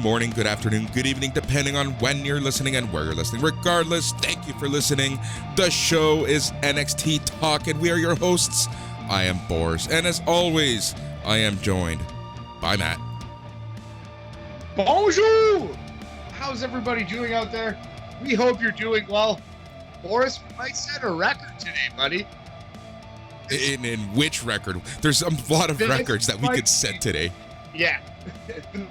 morning, good afternoon, good evening, depending on when you're listening and where you're listening. Regardless, thank you for listening. The show is NXT Talk, and we are your hosts. I am Boris, and as always, I am joined by Matt. Bonjour! How's everybody doing out there? We hope you're doing well. Boris, we might set a record today, buddy. In which record? There's a lot of records that we could set today. Yeah.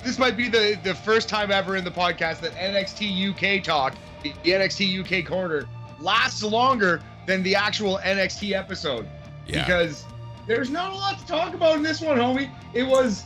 This might be the first time ever in the podcast that NXT UK Talk, the NXT UK Corner, lasts longer than the actual NXT episode. Yeah. Because there's not a lot to talk about in this one, homie. It was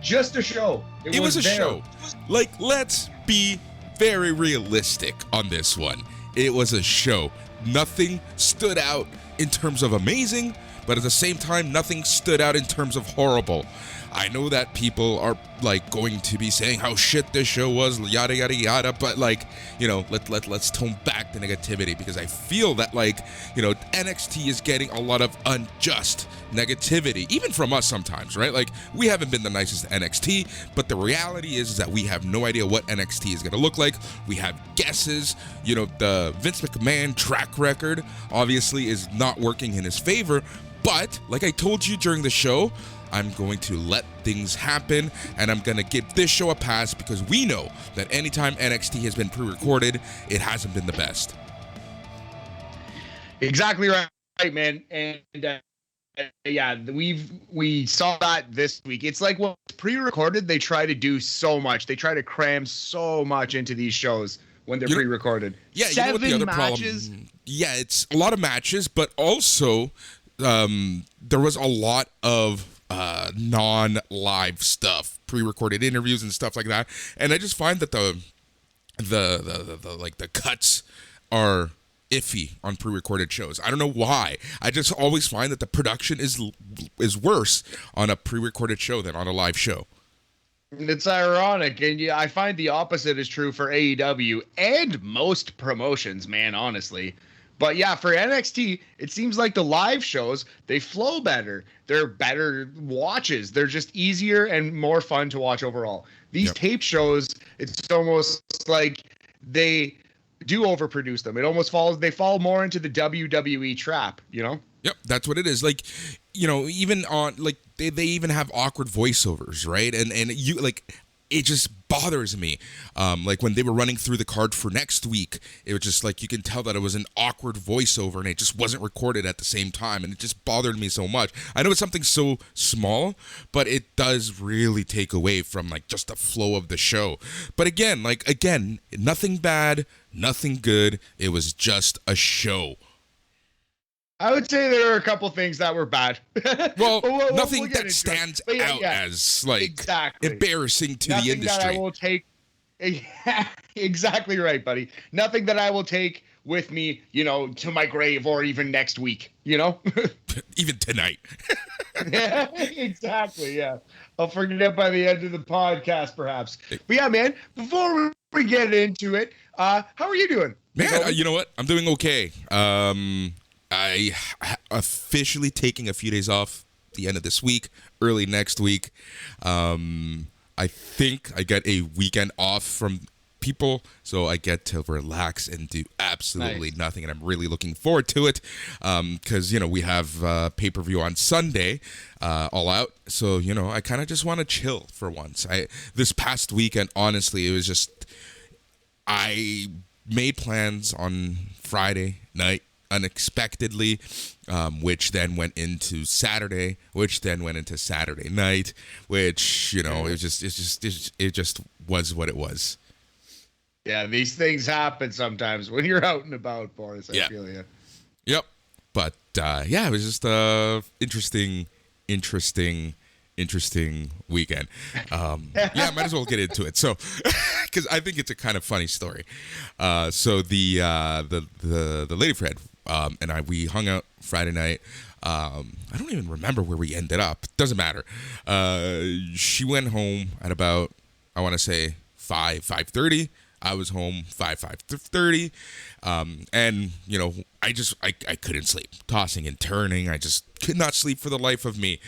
just a show. It was a show. Like, let's be very realistic on this one. It was a show. Nothing stood out in terms of amazing, but at the same time, nothing stood out in terms of horrible. I know that people are like going to be saying how shit this show was, yada yada yada, but like, you know, let's tone back the negativity, because I feel that, like, you know, NXT is getting a lot of unjust negativity, even from us sometimes, right? Like, we haven't been the nicest to NXT, but the reality is that we have no idea what NXT is going to look like. We have guesses. You know, the Vince McMahon track record obviously is not working in his favor, but like I told you during the show, I'm going to let things happen, and I'm going to give this show a pass, because we know that anytime NXT has been pre-recorded, it hasn't been the best. Exactly right, man. And yeah, we saw that this week. It's like, when it's pre-recorded, they try to do so much. They try to cram so much into these shows when they're pre-recorded. Yeah, you know what the other matches. Problem? Yeah, it's a lot of matches, but also there was a lot of non-live stuff, pre-recorded interviews and stuff like that, and I just find that the cuts are iffy on pre-recorded shows. I don't know why. I just always find that the production is worse on a pre-recorded show than on a live show. It's ironic, and yeah, I find the opposite is true for AEW and most promotions, man, honestly. But yeah, for NXT, it seems like the live shows, they flow better. They're better watches. They're just easier and more fun to watch overall. These tape shows, it's almost like they do overproduce them. It almost they fall more into the WWE trap, you know? Yep, that's what it is. Like, you know, even on, like, they even have awkward voiceovers, right? And you, like, it just bothers me. Like, when they were running through the card for next week, it was just like, you can tell that it was an awkward voiceover and it just wasn't recorded at the same time, and it just bothered me so much. I know it's something so small, but it does really take away from, like, just the flow of the show. But again, nothing bad, nothing good. It was just a show. I would say there are a couple things that were bad. Well, nothing that stands out as, like, embarrassing to the industry. That I will take. Exactly right, buddy. Nothing that I will take with me, you know, to my grave or even next week, you know? Even tonight. Yeah, exactly, yeah. I'll forget it by the end of the podcast, perhaps. But yeah, man, before we get into it, how are you doing? Man, you know what? I'm doing okay. I officially taking a few days off the end of this week, early next week. I think I get a weekend off from people, so I get to relax and do absolutely nothing, and I'm really looking forward to it, because, you know, we have pay-per-view on Sunday, All Out, so, you know, I kind of just want to chill for once. This past weekend, honestly, it was just, I made plans on Friday night, unexpectedly, which then went into Saturday, which then went into Saturday night, which, you know, it just was what it was. Yeah, these things happen sometimes when you're out and about, Boris. I feel you. Yep. But yeah, it was just a interesting weekend. Yeah, might as well get into it. So, because I think it's a kind of funny story. So the lady friend and we hung out Friday night. I don't even remember where we ended up. Doesn't matter. She went home at about, I want to say 5:30. I was home 5:30, and I couldn't sleep, tossing and turning. I just could not sleep for the life of me.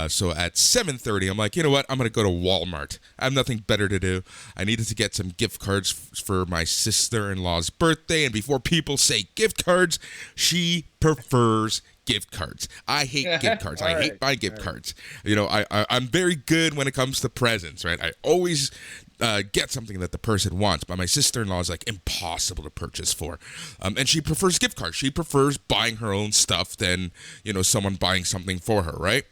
So at 7:30, I'm like, you know what? I'm gonna go to Walmart. I have nothing better to do. I needed to get some gift cards for my sister-in-law's birthday, and before people say gift cards, she prefers gift cards. I hate gift cards. I hate buying gift cards. I'm very good when it comes to presents, right? I always get something that the person wants, but my sister-in-law is like impossible to purchase for. And she prefers gift cards. She prefers buying her own stuff than, someone buying something for her, right?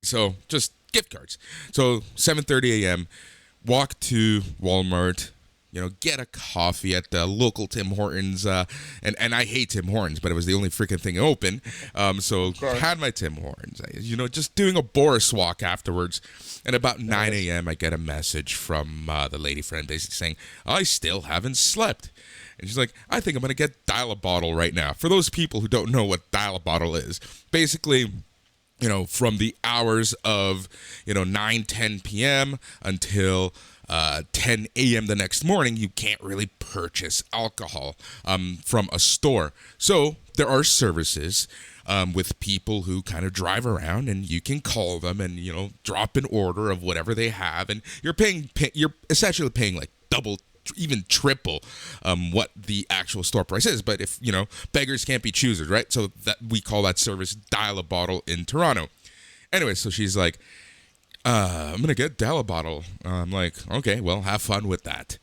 So just gift cards. So 7:30 a.m., walk to Walmart, get a coffee at the local Tim Hortons. And I hate Tim Hortons, but it was the only freaking thing open. So had my Tim Hortons. Just doing a Boris walk afterwards. And about 9 a.m., I get a message from the lady friend basically saying, I still haven't slept. And she's like, I think I'm going to get Dial-A-Bottle right now. For those people who don't know what Dial-A-Bottle is, basically, from the hours of, 9, 10 p.m. until 10 a.m. the next morning, you can't really purchase alcohol from a store. So there are services with people who kind of drive around, and you can call them and, drop an order of whatever they have. And you're essentially paying like double, even triple what the actual store price is. But if, beggars can't be choosers, right? So that we call that service Dial-A-Bottle in Toronto. Anyway, so she's like, I'm going to get Dial-A-Bottle. I'm like, okay, well, have fun with that.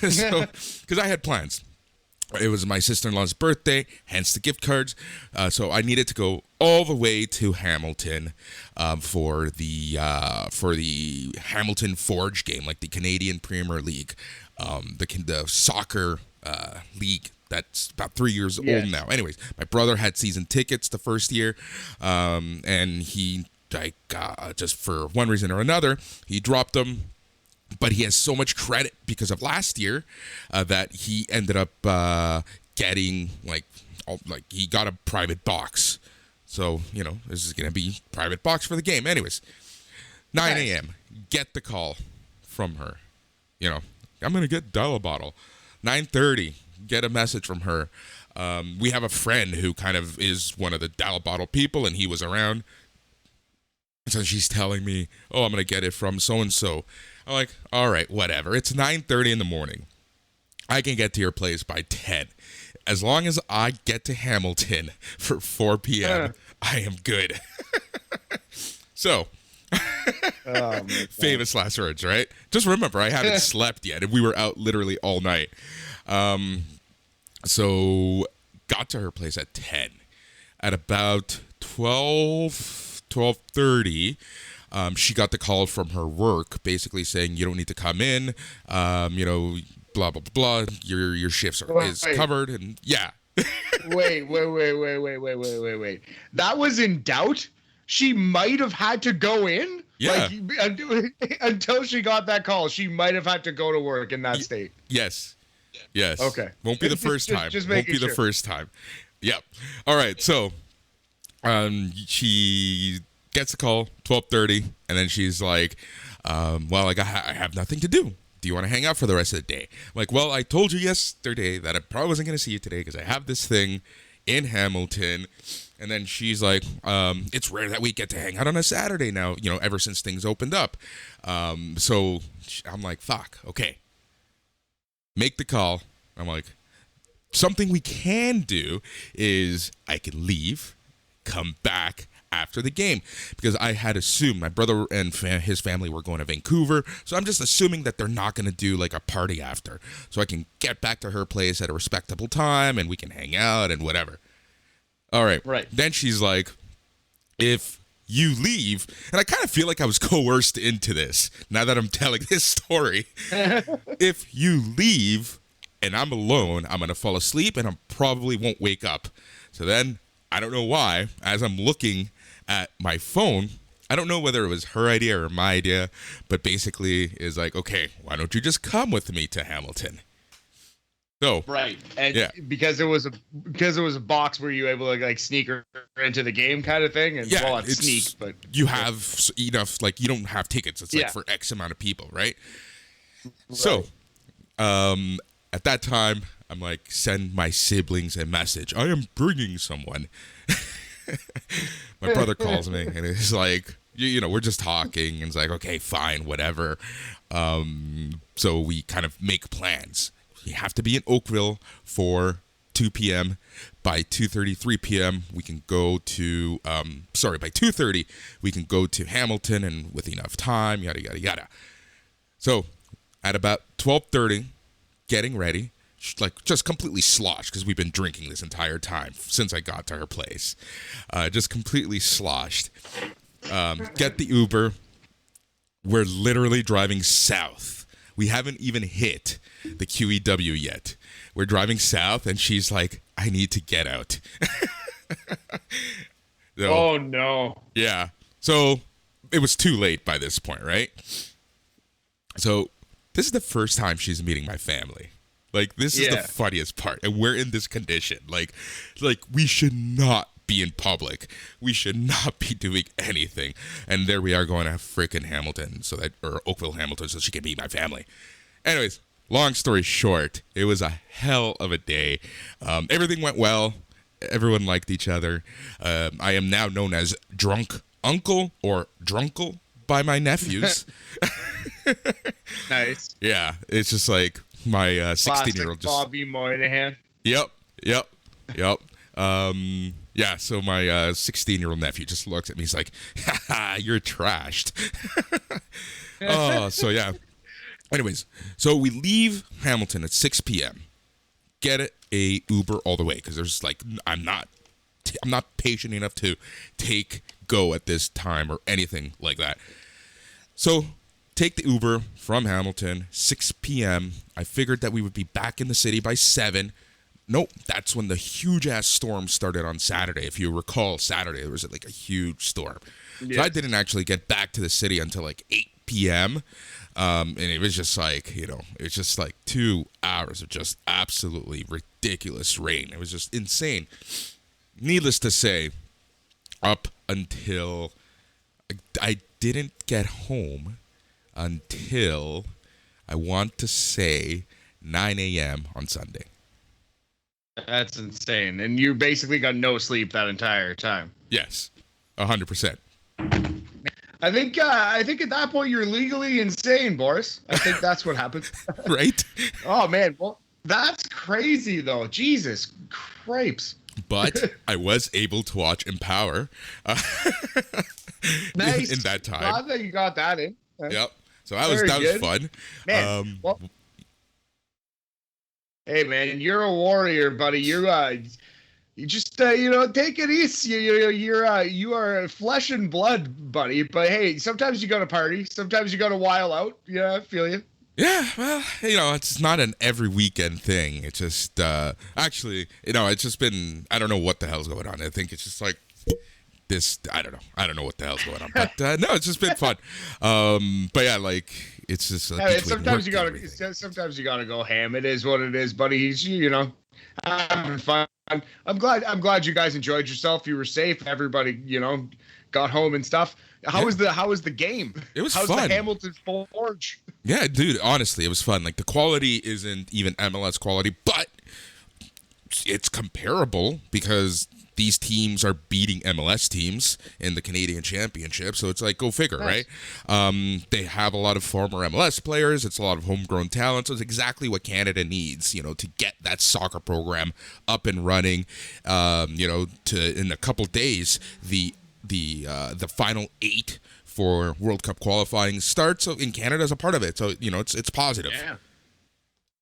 So, because I had plans. It was my sister-in-law's birthday, hence the gift cards. So I needed to go all the way to Hamilton for the Hamilton Forge game, like the Canadian Premier League, the soccer league that's about 3 years old now. Anyways, my brother had season tickets the first year, and he, just for one reason or another, he dropped them. But he has so much credit because of last year that he ended up getting he got a private box. So, this is going to be private box for the game. Anyways, 9 a.m., get the call from her. I'm going to get Dial-A-Bottle. 9:30, get a message from her. We have a friend who kind of is one of the Dial-A-Bottle people, and he was around. So she's telling me, oh, I'm going to get it from so-and-so. I'm like, all right, whatever. It's 9:30 in the morning. I can get to your place by 10. As long as I get to Hamilton for 4 p.m., I am good. So, famous last words, right? Just remember, I haven't slept yet, and we were out literally all night. So, got to her place at 10. At about 12:30, she got the call from her work basically saying, you don't need to come in, blah, blah, blah, your shifts is covered, and yeah. Wait. That was in doubt? She might have had to go in? Yeah. Until she got that call, she might have had to go to work in that state. Yes. Okay. Won't be the first time. Won't be the first time. Yep. All right, so she gets a call, 12:30, and then she's like, well, I have nothing to do. Do you want to hang out for the rest of the day? I'm like, well, I told you yesterday that I probably wasn't going to see you today because I have this thing in Hamilton. And then she's like, it's rare that we get to hang out on a Saturday now, ever since things opened up. So I'm like, fuck, okay. Make the call. I'm like, something we can do is I can leave, come back after the game, because I had assumed my brother and his family were going to Vancouver, so I'm just assuming that they're not going to do like a party after, so I can get back to her place at a respectable time and we can hang out and whatever. All right. Then she's like, if you leave, and I kind of feel like I was coerced into this now that I'm telling this story. If you leave and I'm alone, I'm going to fall asleep and I probably won't wake up. So then, I don't know why, as I'm looking at my phone, I don't know whether it was her idea or my idea, but basically is like, okay, why don't you just come with me to Hamilton? So and because it was a box where you were able to like sneak her into the game kind of thing, and it's sneak, but you have enough, like you don't have tickets. It's like for X amount of people, right? So At that time, I'm like, send my siblings a message. I am bringing someone. My brother calls me and he's like, you know, we're just talking. And it's like, okay, fine, whatever. So we kind of make plans. You have to be in Oakville for 2 p.m. By 2:33 p.m. we can go to, by 2:30 we can go to Hamilton, and with enough time, yada, yada, yada. So at about 12:30, getting ready, like just completely sloshed because we've been drinking this entire time since I got to her place. Just completely sloshed. Get the Uber. We're literally driving south. We haven't even hit the QEW yet. We're driving south, and she's like, I need to get out. So, oh, no. Yeah. So it was too late by this point, right? So this is the first time she's meeting my family. Like, this is the funniest part. And we're in this condition. Like we should not be in public. We should not be doing anything. And there we are going to freaking Hamilton, or Oakville, Hamilton, so she can meet my family. Anyways, long story short, it was a hell of a day. Everything went well. Everyone liked each other. I am now known as Drunk Uncle or Drunkle by my nephews. Nice. Yeah, it's just like my 16-year-old just Bobby Moynihan. Yep. Yeah, so my 16-year-old nephew just looks at me. He's like, haha, you're trashed. Oh, so yeah. Anyways, so we leave Hamilton at 6 p.m. Get a Uber all the way because there's like I'm not patient enough to go at this time or anything like that. So take the Uber from Hamilton, 6 p.m. I figured that we would be back in the city by 7. Nope, that's when the huge-ass storm started on Saturday. If you recall, Saturday, there was like a huge storm. Yes. So I didn't actually get back to the city until like 8 p.m., and it was just like, it's just like 2 hours of just absolutely ridiculous rain. It was just insane. Needless to say, up until I didn't get home until, I want to say, 9 a.m. on Sunday. That's insane. And you basically got no sleep that entire time. Yes, 100%. I think at that point you're legally insane, Boris. I think that's what happened. Right? Oh, man. Well, that's crazy, though. Jesus crapes. But I was able to watch Empower nice. in that time. Glad that you got that in. Yep. So that was fun. Man, hey, man, you're a warrior, buddy. You just take it easy. You are flesh and blood, buddy. But hey, sometimes you got to party. Sometimes you got to while out. Yeah, I feel you. Yeah, well, it's not an every weekend thing. It's just actually, it's just been, I don't know what the hell's going on. I think it's just like this. I don't know what the hell's going on. But no, it's just been fun. But yeah, like it's just sometimes you gotta go ham. It is what it is, buddy. He's having fun. I'm glad you guys enjoyed yourself. You were safe. Everybody, got home and stuff. How was the game? It was How's fun. The Hamilton Forge? Yeah, dude, honestly, it was fun. Like, the quality isn't even MLS quality, but it's comparable because these teams are beating MLS teams in the Canadian Championship, so it's like, go figure, nice. Right? They have a lot of former MLS players. It's a lot of homegrown talent, so it's exactly what Canada needs, to get that soccer program up and running. In a couple days, the final 8 for World Cup qualifying starts in Canada as a part of it. So, it's positive. Yeah.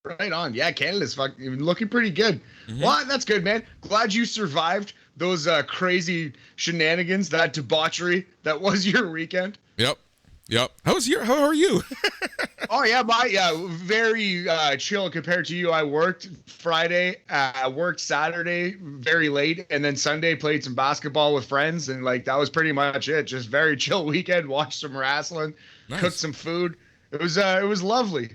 Right on. Yeah, Canada's looking pretty good. Mm-hmm. Well, that's good, man. Glad you survived those crazy shenanigans, that debauchery that was your weekend. Yep. How are you? Oh, yeah, very chill compared to you. I worked Friday, worked Saturday very late, and then Sunday played some basketball with friends, and that was pretty much it. Just very chill weekend. Watched some wrestling, nice. Cooked some food. It was lovely,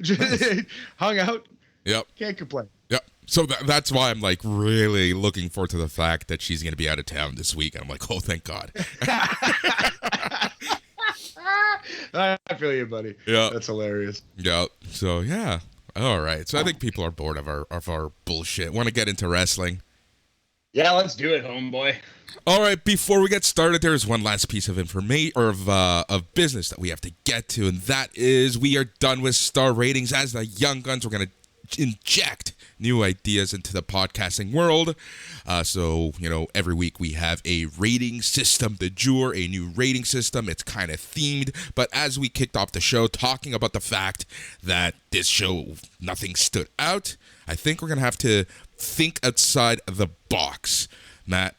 Just hung out. Yep. Can't complain. Yep. So that's why I'm really looking forward to the fact that she's going to be out of town this week. And I'm like, oh, thank God. I feel you, buddy. Yeah. That's hilarious. Yeah. So, yeah. All right. So I think people are bored of our bullshit. Want to get into wrestling? Yeah, let's do it, homeboy. All right. Before we get started, there is one last piece of information or of business that we have to get to, and that is we are done with star ratings. As the Young Guns, we're going to inject new ideas into the podcasting world. So, every week we have a rating system de jour, a new rating system. It's kind of themed. But as we kicked off the show talking about the fact that this show, nothing stood out, I think we're going to have to think outside the box. Matt?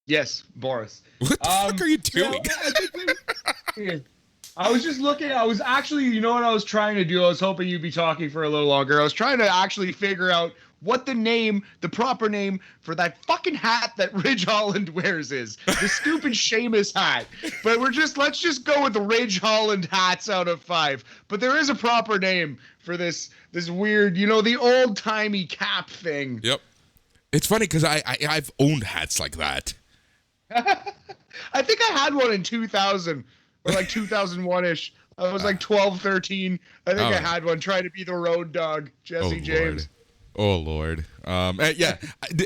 Yes, Boris. What the fuck are you doing? I was just looking. I was actually, you know what I was trying to do? I was hoping you'd be talking for a little longer. I was trying to actually figure out what the proper name for that fucking hat that Ridge Holland wears is. The stupid Sheamus hat. But let's just go with the Ridge Holland hats out of 5. But there is a proper name for this weird, the old-timey cap thing. Yep. It's funny because I've owned hats like that. I think I had one in 2000 or like 2001-ish. I was like 12, 13. I think I had one trying to be the road dog, Jesse James. Lord. Yeah,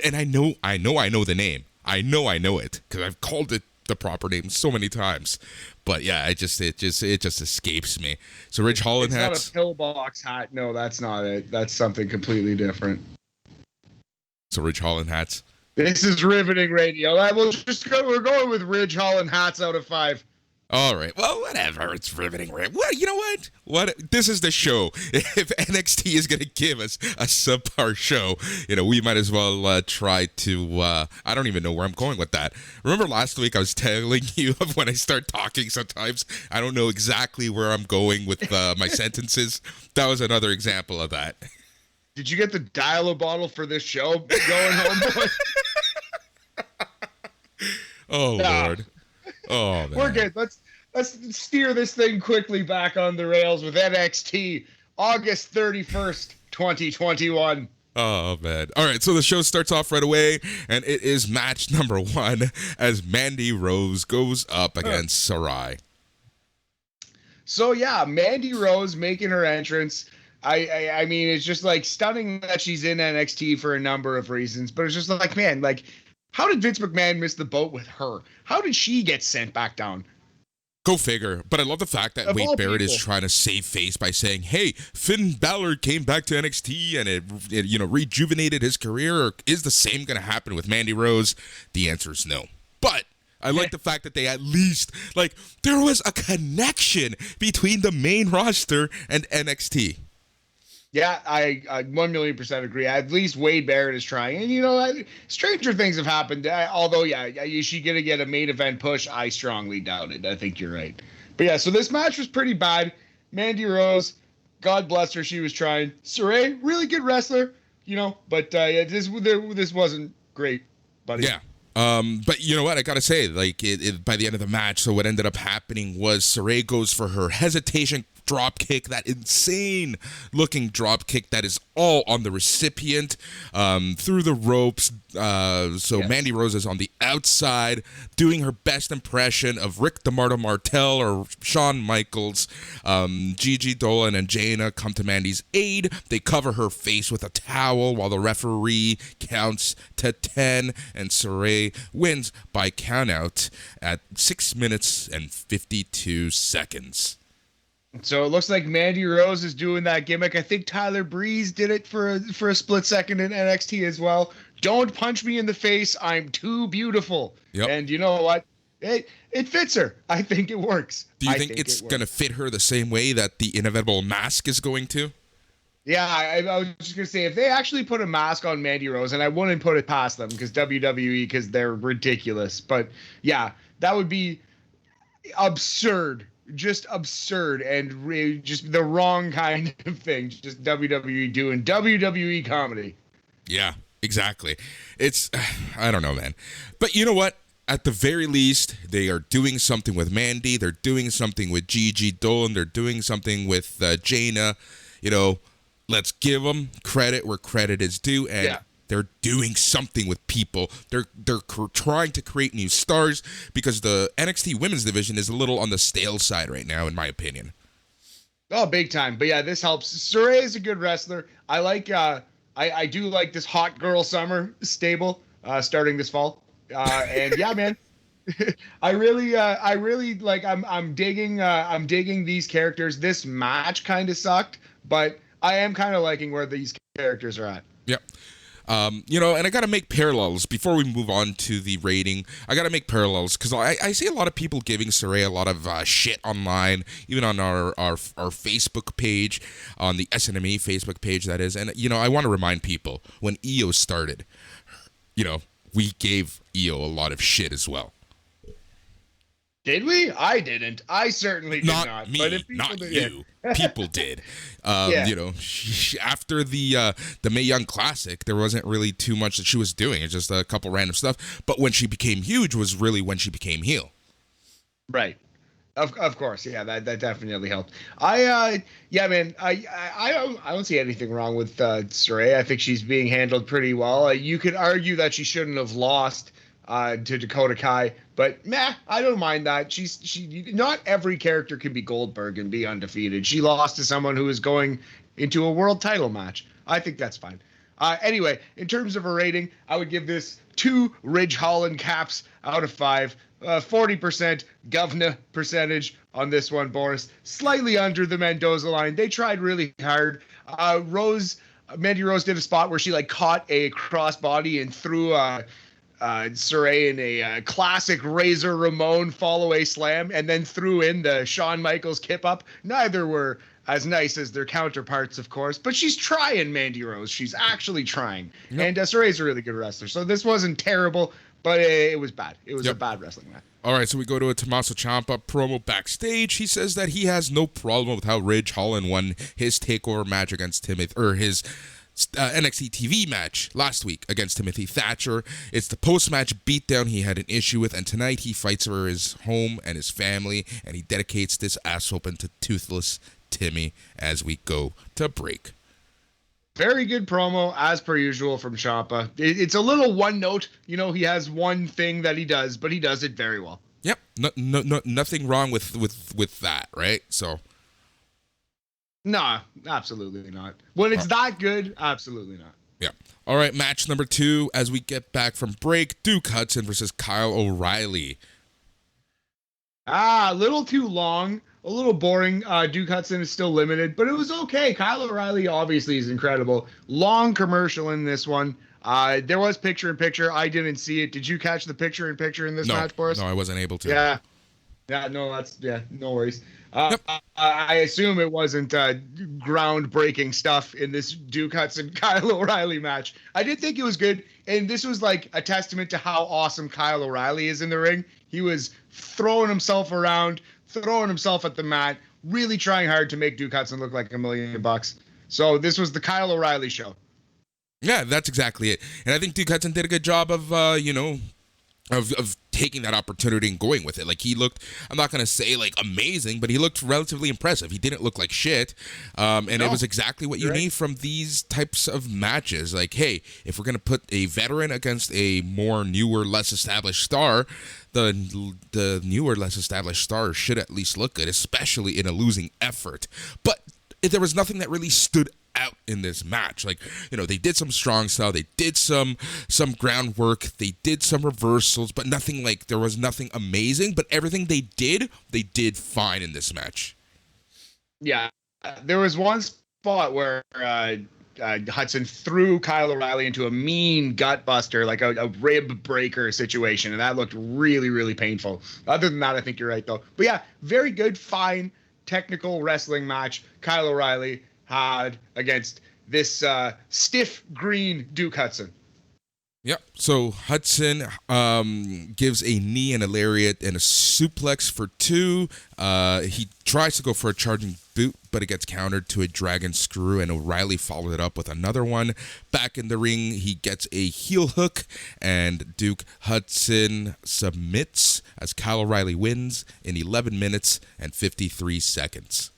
and I know the name. I know it because I've called it the proper name so many times. But yeah, it just escapes me. So Ridge Holland hats. It's not a pillbox hat. No, that's not it. That's something completely different. So Ridge Holland hats. This is riveting radio. We're going with Ridge Holland hats out of 5. All right. Well, whatever. It's riveting. Well, you know what? This is the show. If NXT is going to give us a subpar show, we might as well try to. I don't even know where I'm going with that. Remember last week I was telling you of when I start talking. Sometimes I don't know exactly where I'm going with my sentences. That was another example of that. Did you get the dial-a-bottle for this show going home, boy? Oh, Lord. Oh, man. We're good. Let's steer this thing quickly back on the rails with NXT, August 31st, 2021. Oh, man. All right, so the show starts off right away, and it is match number 1 as Mandy Rose goes up against Sarai. So, yeah, Mandy Rose making her entrance. I mean, it's just like stunning that she's in NXT for a number of reasons, but it's just like, man, like, how did Vince McMahon miss the boat with her? How did she get sent back down? Go figure. But I love the fact that Wade Barrett is trying to save face by saying, hey, Finn Balor came back to NXT and it rejuvenated his career. Is the same going to happen with Mandy Rose? The answer is no. But I like the fact that they at least, there was a connection between the main roster and NXT. Yeah, I 1,000,000% agree. At least Wade Barrett is trying. And, stranger things have happened. Although, yeah, is she going to get a main event push? I strongly doubt it. I think you're right. But, yeah, so this match was pretty bad. Mandy Rose, God bless her, she was trying. Sarai, really good wrestler, but this wasn't great, buddy. Yeah. But you know what? I got to say, by the end of the match, so what ended up happening was Sarai goes for her hesitation drop kick, that insane looking drop kick that is all on the recipient through the ropes. So Mandy Rose is on the outside doing her best impression of Rick DeMarco Martel or Shawn Michaels. Gigi Dolan and Jaina come to Mandy's aid. They cover her face with a towel while the referee counts to 10, and Sarai wins by countout at 6 minutes and 52 seconds. So it looks like Mandy Rose is doing that gimmick. I think Tyler Breeze did it for a split second in NXT as well. Don't punch me in the face. I'm too beautiful. Yep. And you know what? It fits her. I think it works. Do you think it's going to fit her the same way that the inevitable mask is going to? Yeah, I was just going to say, if they actually put a mask on Mandy Rose, and I wouldn't put it past them because WWE, because they're ridiculous. But yeah, that would be absurd. Just absurd and just the wrong kind of thing. Just WWE doing WWE comedy. Yeah, exactly. It's, I don't know, man. But you know what? At the very least, they are doing something with Mandy. They're doing something with Gigi Dolan. They're doing something with Jaina. Let's give them credit where credit is due. And they're doing something with people. They're trying to create new stars because the NXT women's division is a little on the stale side right now, in my opinion. Oh, big time. But yeah, this helps. Saraya is a good wrestler. I like I do like this hot girl summer stable starting this fall. And yeah, man. I really like I'm digging these characters. This match kind of sucked, but I am kind of liking where these characters are at. Yep. And I got to make parallels before we move on to the rating. I got to make parallels because I see a lot of people giving Saraya a lot of shit online, even on our Facebook page, on the SNME Facebook page, that is. And, I want to remind people, when EO started, we gave EO a lot of shit as well. Did we? I didn't. I certainly did not. Not me, but if not did, you. Yeah. People did. After the Mae Young Classic, there wasn't really too much that she was doing. It's just a couple random stuff. But when she became huge was really when she became heel. Right. Of course. Yeah, that definitely helped. I don't see anything wrong with Saraya. I think she's being handled pretty well. You could argue that she shouldn't have lost to Dakota Kai, but I don't mind that. She not every character can be Goldberg and be undefeated. She lost to someone who is going into a world title match. I think that's fine. Anyway, in terms of a rating, I would give this 2 Ridge Holland caps out of 5. 40% governor percentage on this one, Boris. Slightly under the Mendoza line. They tried really hard. Mandy Rose did a spot where she caught a crossbody and threw Saraya in a classic Razor Ramon fall-away slam, and then threw in the Shawn Michaels kip-up. Neither were as nice as their counterparts, of course, but she's trying, Mandy Rose. She's actually trying. Yep. And Saraya's a really good wrestler, so this wasn't terrible, but it was bad. It was a bad wrestling match. All right, so we go to a Tomasso Ciampa promo backstage. He says that he has no problem with how Ridge Holland won his takeover match against Timothy, or his NXT TV match last week against Timothy Thatcher. It's the post-match beatdown he had an issue with, and tonight he fights for his home and his family, and he dedicates this ass whooping to Toothless Timmy as we go to break. Very good promo, as per usual, from Ciampa. It's a little one note. He has one thing that he does, but he does it very well. Yep. No, nothing wrong with that, right? So. Nah, absolutely not. When it's that good, absolutely not. Yeah. All right, match number 2 as we get back from break. Duke Hudson versus Kyle O'Reilly. A little too long. A little boring. Duke Hudson is still limited, but it was okay. Kyle O'Reilly obviously is incredible. Long commercial in this one. There was picture-in-picture. I didn't see it. Did you catch the picture-in-picture in this match, Boris? No, I wasn't able to. Yeah. No worries. Yep. I assume it wasn't groundbreaking stuff in this Duke Hudson Kyle O'Reilly match. I did think it was good, and this was a testament to how awesome Kyle O'Reilly is in the ring. He was throwing himself around, throwing himself at the mat, really trying hard to make Duke Hudson look like $1 million. So this was the Kyle O'Reilly show. Yeah, that's exactly it. And I think Duke Hudson did a good job of of taking that opportunity and going with it. He looked, I'm not going to say amazing, but he looked relatively impressive. He didn't look like shit. It was exactly what you need from these types of matches. Hey, if we're going to put a veteran against a more newer, less established star, the newer, less established star should at least look good, especially in a losing effort. But there was nothing that really stood out in this match. They did some strong style, they did some groundwork, they did some reversals, but nothing there was nothing amazing, but everything they did fine in this match. Yeah. There was one spot where Hudson threw Kyle O'Reilly into a mean gut buster, a rib breaker situation, and that looked really, really painful. Other than that, I think you're right, though. But yeah, very good, fine, technical wrestling match Kyle O'Reilly had against this stiff green Duke Hudson. Yep. So Hudson gives a knee and a lariat and a suplex for 2. He tries to go for a charging boot, but it gets countered to a dragon screw, and O'Reilly followed it up with another one. Back in the ring, he gets a heel hook, and Duke Hudson submits as Kyle O'Reilly wins in 11 minutes and 53 seconds.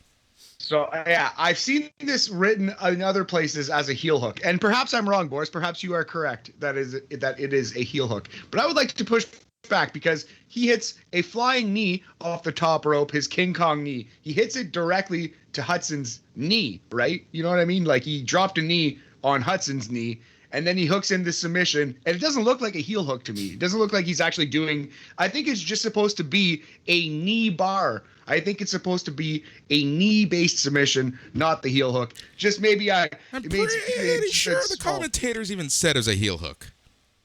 So, yeah, I've seen this written in other places as a heel hook. And perhaps I'm wrong, Boris. Perhaps you are correct that it is a heel hook. But I would like to push fact, because he hits a flying knee off the top rope, his King Kong knee. He hits it directly to Hudson's knee, right? You know what I mean? Like, he dropped a knee on Hudson's knee, and then he hooks in the submission, and it doesn't look like a heel hook to me. It doesn't look like he's actually doing. I think it's just supposed to be a knee bar. I think it's supposed to be a knee-based submission, not the heel hook. Just maybe I'm pretty sure the commentators even said it was a heel hook.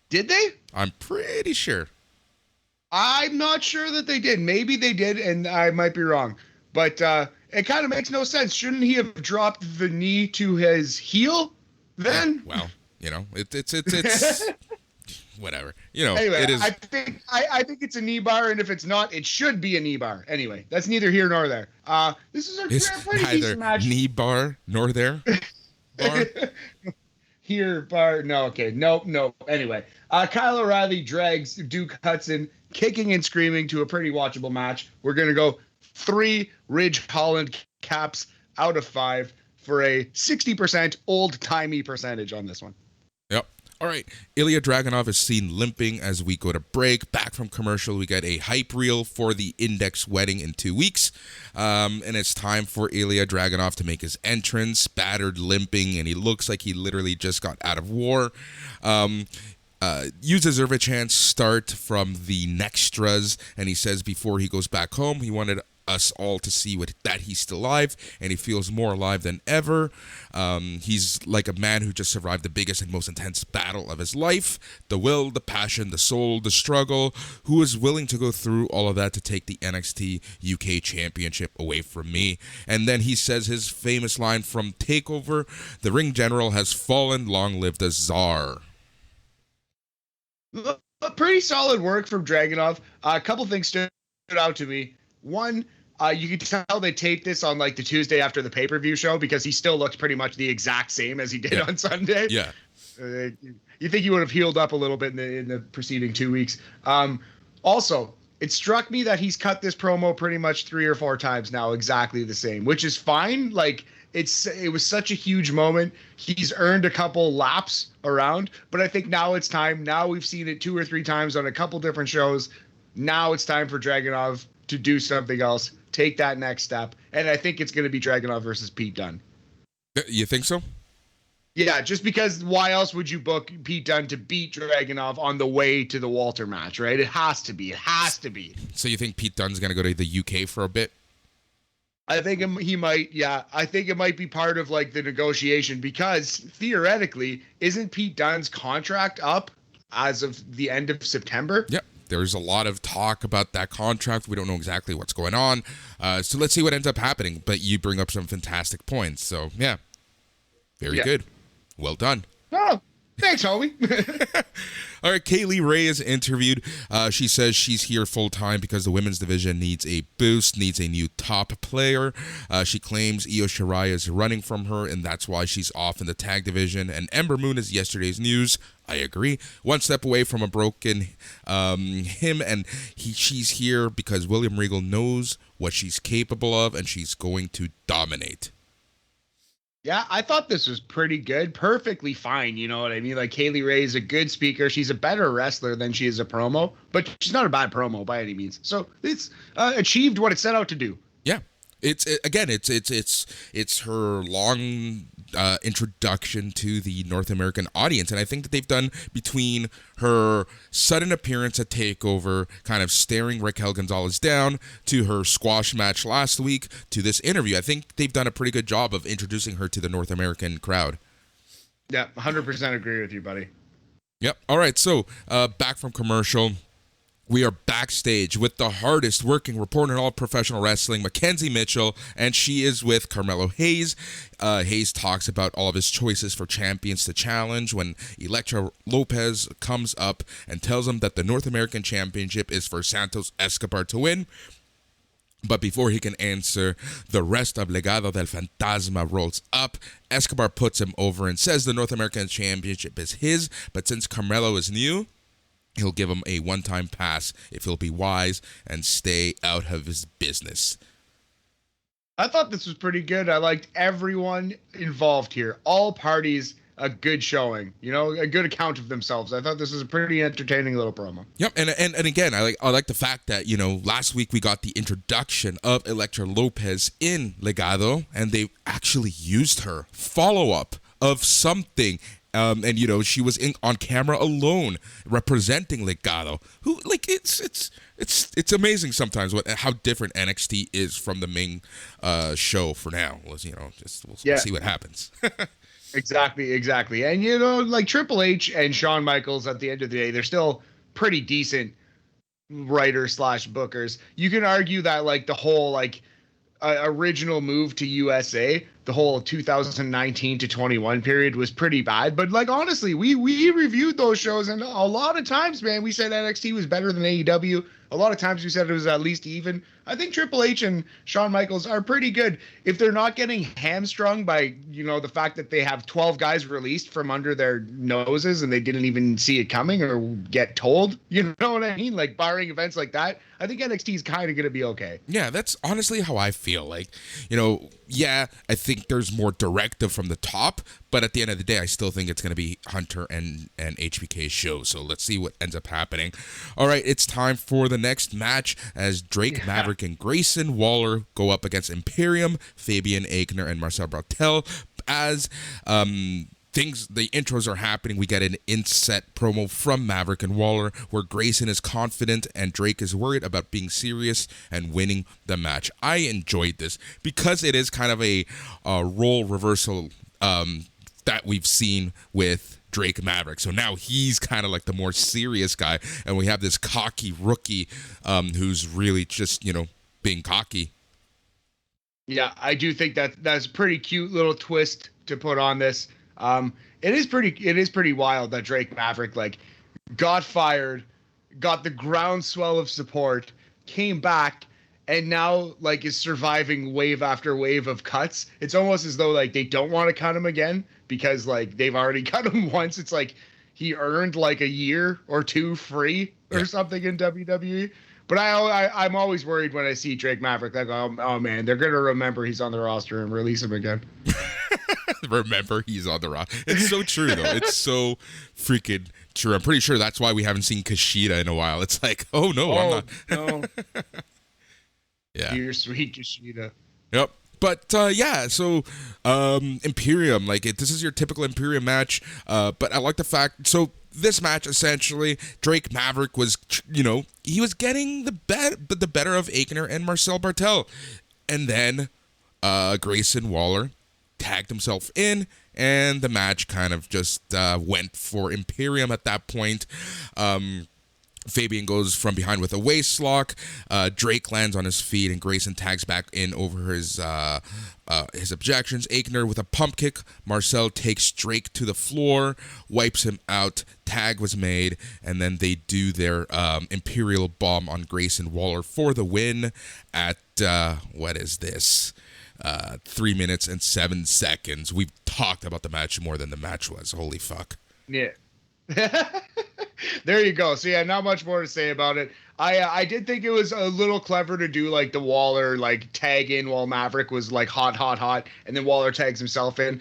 Did they? I'm pretty sure. I'm not sure that they did. Maybe they did, and I might be wrong. But it kind of makes no sense. Shouldn't he have dropped the knee to his heel then? Yeah, well, you know, it's whatever. You know, anyway, it is. I think it's a knee bar, and if it's not, it should be a knee bar. Anyway, that's neither here nor there. This is a pretty decent match. Knee bar nor there. Bar. Here, bar. No, okay. Nope. Anyway, Kyle O'Reilly drags Duke Hudson, kicking and screaming, to a pretty watchable match. We're going to go 3 Ridge Holland caps out of 5 for a 60% old-timey percentage on this one. Yep. All right. Ilya Dragunov is seen limping as we go to break. Back from commercial, we get a hype reel for the Index wedding in 2 weeks. And it's time for Ilya Dragunov to make his entrance, battered, limping, and he looks like he literally just got out of war. Uses a chance start from the Nextras, and he says before he goes back home, he wanted us all to see that he's still alive, and he feels more alive than ever. He's like a man who just survived the biggest and most intense battle of his life. The will, the passion, the soul, the struggle, who is willing to go through all of that to take the NXT UK Championship away from me. And then he says his famous line from TakeOver, "The ring general has fallen, long live the Tsar." Pretty solid work from Dragunov. A couple things stood out to me. One, you could tell they taped this on like the Tuesday after the pay-per-view show, because he still looks pretty much the exact same as he did on Sunday. Yeah. You think he would have healed up a little bit in the preceding 2 weeks. Also, it struck me that he's cut this promo pretty much 3 or 4 times now, exactly the same, which is fine. Like, it was such a huge moment. He's earned a couple laps around, but I think now it's time. Now we've seen it 2 or 3 times on a couple different shows. Now it's time for Dragunov to do something else, take that next step, and I think it's going to be Dragunov versus Pete Dunne. You think so? Yeah, just because why else would you book Pete Dunne to beat Dragunov on the way to the Walter match, right? It has to be. It has to be. So you think Pete Dunne's going to go to the UK for a bit? I think he might, yeah. I think it might be part of, like, the negotiation, because theoretically, isn't Pete Dunne's contract up as of the end of September? Yep. There's a lot of talk about that contract. We don't know exactly what's going on. So let's see what ends up happening. But you bring up some fantastic points. So, yeah. Very good. Well done. Oh, thanks, homie. All right, Kaylee Ray is interviewed. She says she's here full-time because the women's division needs a boost, needs a new top player. She claims Io Shirai is running from her, and that's why she's off in the tag division. And Ember Moon is yesterday's news. I agree. One step away from a broken him, and she's here because William Regal knows what she's capable of, and she's going to dominate. Yeah, I thought this was pretty good. Perfectly fine, you know what I mean? Like, Kaylee Ray is a good speaker. She's a better wrestler than she is a promo, but she's not a bad promo by any means. So it's achieved what it set out to do. Yeah. It's her long introduction to the North American audience, and I think that they've done, between her sudden appearance at TakeOver, kind of staring Raquel Gonzalez down, to her squash match last week, to this interview. I think they've done a pretty good job of introducing her to the North American crowd. Yeah, 100% agree with you, buddy. Yep. All right, so back from commercial. We are backstage with the hardest working reporter in all professional wrestling, Mackenzie Mitchell, and she is with Carmelo Hayes. Hayes talks about all of his choices for champions to challenge when Elektra Lopez comes up and tells him that the North American Championship is for Santos Escobar to win. But before he can answer, the rest of Legado del Fantasma rolls up. Escobar puts him over and says the North American Championship is his, but since Carmelo is new, he'll give him a one-time pass if he'll be wise and stay out of his business. I thought this was pretty good. I liked everyone involved here. All parties a good showing, a good account of themselves. I thought this was a pretty entertaining little promo. Yep, and again, I like the fact that last week we got the introduction of Elektra Lopez in Legado, and they actually used her follow-up of something. And she was on camera alone representing Legado. Who it's amazing sometimes how different NXT is from the main show for now. We'll see what happens. Exactly. And like Triple H and Shawn Michaels, at the end of the day, they're still pretty decent writers / bookers. You can argue that like the whole original move to USA, the whole 2019 to 21 period was pretty bad. But like honestly, we reviewed those shows, and a lot of times, man, we said NXT was better than AEW. A lot of times we said it was at least even. I think Triple H and Shawn Michaels are pretty good if they're not getting hamstrung by, the fact that they have 12 guys released from under their noses and they didn't even see it coming or get told. You know what I mean? Like barring events like that, I think NXT is kind of going to be okay. Yeah, that's honestly how I feel. Like, I think there's more directive from the top, but at the end of the day, I still think it's going to be Hunter and HBK's show. So let's see what ends up happening. All right, it's time for the next match as Drake Maverick and Grayson Waller go up against Imperium, Fabian Aichner, and Marcel Bartel. As the intros are happening, we get an inset promo from Maverick and Waller where Grayson is confident and Drake is worried about being serious and winning the match. I enjoyed this because it is kind of a role reversal that we've seen with Drake Maverick. So now he's kind of like the more serious guy, and we have this cocky rookie who's really just, being cocky. Yeah, I do think that's a pretty cute little twist to put on this. It is pretty wild that Drake Maverick got fired, got the groundswell of support, came back, and now is surviving wave after wave of cuts. It's almost as though they don't want to cut him again because they've already cut him once. It's like he earned a year or two free or something in WWE. But I'm always worried when I see Drake Maverick. Oh man, they're gonna remember he's on the roster and release him again. Remember he's on the roster. It's so true though. It's so freaking true. I'm pretty sure that's why we haven't seen Kushida in a while. It's like, I'm not. No. Yeah. Dear sweet Kushida. Yep. But so Imperium, this is your typical Imperium match. But I like the fact. So this match essentially, Drake Maverick was, he was getting the better of Aichner and Marcel Bartel, and then Grayson Waller tagged himself in, and the match kind of just went for Imperium at that point. Fabian goes from behind with a waist lock. Drake lands on his feet, and Grayson tags back in over his objections. Aichner with a pump kick. Marcel takes Drake to the floor, wipes him out. Tag was made, and then they do their Imperial Bomb on Grayson Waller for the win at, what is this? 3 minutes and 7 seconds. We've talked about the match more than the match was. Holy fuck. Yeah. There you go. So yeah, not much more to say about it. I did think it was a little clever to do the Waller tag in while Maverick was hot, and then Waller tags himself in.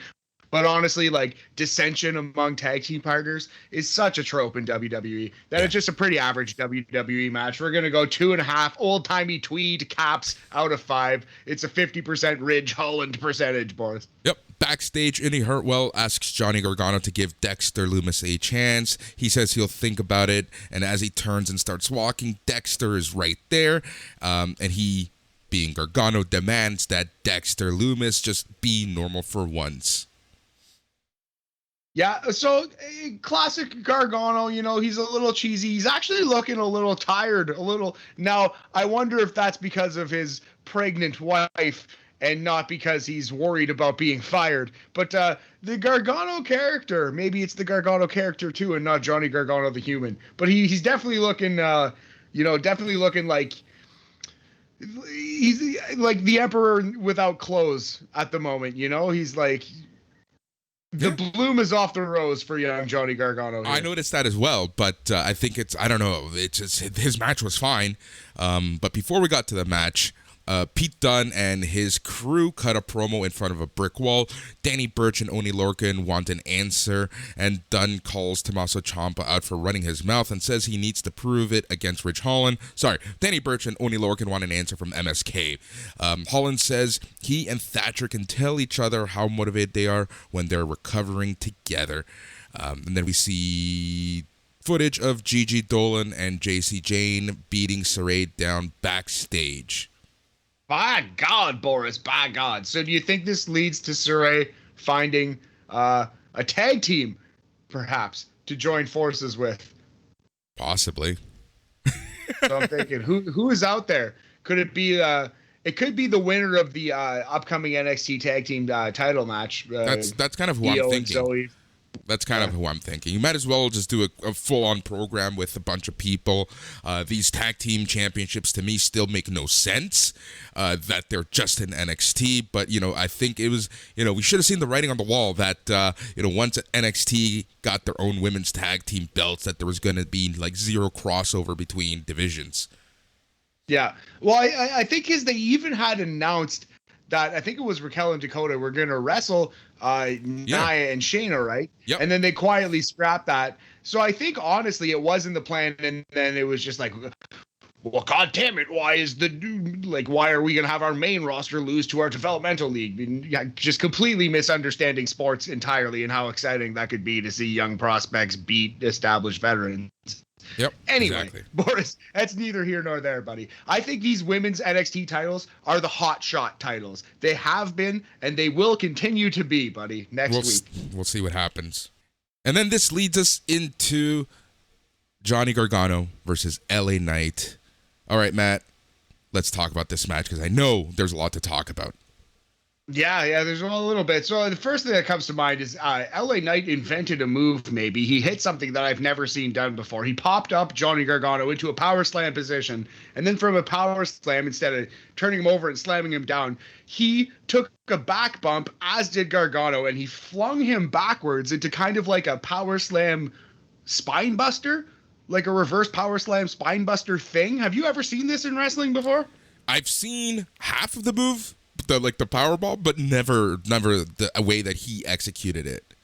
But honestly, dissension among tag team partners is such a trope in WWE that it's just a pretty average WWE match. We're gonna go 2.5 old-timey tweed caps out of 5. It's a 50% Ridge Holland percentage, boys. Yep. Backstage, Indy Hartwell asks Johnny Gargano to give Dexter Lumis a chance. He says he'll think about it, and as he turns and starts walking, Dexter is right there, and he, being Gargano, demands that Dexter Lumis just be normal for once. Yeah, so classic Gargano, he's a little cheesy. He's actually looking a little tired, Now, I wonder if that's because of his pregnant wife and not because he's worried about being fired. But the Gargano character, maybe it's the Gargano character too and not Johnny Gargano the human. But he's definitely looking, like he's like the emperor without clothes at the moment, He's like... The bloom is off the rose for young Johnny Gargano here. I noticed that as well, but I think I don't know, it's just, his match was fine. But before we got to the match, Pete Dunne and his crew cut a promo in front of a brick wall. Danny Burch and Oney Lorcan want an answer, and Dunne calls Tomasso Ciampa out for running his mouth and says he needs to prove it against Ridge Holland. Sorry, Danny Burch and Oney Lorcan want an answer from MSK. Holland says he and Thatcher can tell each other how motivated they are when they're recovering together. And then we see footage of Gigi Dolan and JC Jane beating Sarray down backstage. By God, Boris, by God. So do you think this leads to Sarray finding a tag team, perhaps, to join forces with? Possibly. So I'm thinking, who is out there? Could it be it could be the winner of the upcoming NXT tag team title match. That's kind of who I'm thinking. That's kind of who I'm thinking. You might as well just do a full-on program with a bunch of people. These tag team championships, to me, still make no sense that they're just in NXT. But, I think it was, we should have seen the writing on the wall that, once NXT got their own women's tag team belts, that there was going to be, zero crossover between divisions. Yeah. Well, I think they even had announced that, I think it was Raquel and Dakota were going to wrestle Nia and Shayna, right? Yep. And then they quietly scrapped that. So I think, honestly, it wasn't the plan, and then it was just like, well, God damn it, why are we going to have our main roster lose to our developmental league? Just completely misunderstanding sports entirely and how exciting that could be to see young prospects beat established veterans. Yep. Anyway, exactly. Boris, that's neither here nor there, buddy. I think these women's NXT titles are the hot shot titles. They have been, and they will continue to be, buddy, next week. We'll see what happens. And then this leads us into Johnny Gargano versus LA Knight. All right, Matt, let's talk about this match because I know there's a lot to talk about. Yeah, there's a little bit. So the first thing that comes to mind is LA Knight invented a move, maybe. He hit something that I've never seen done before. He popped up Johnny Gargano into a power slam position, and then from a power slam, instead of turning him over and slamming him down, he took a back bump, as did Gargano, and he flung him backwards into kind of like a power slam spine buster, like a reverse power slam spine buster thing. Have you ever seen this in wrestling before? I've seen half of the move. The Powerball, but never the way that he executed it.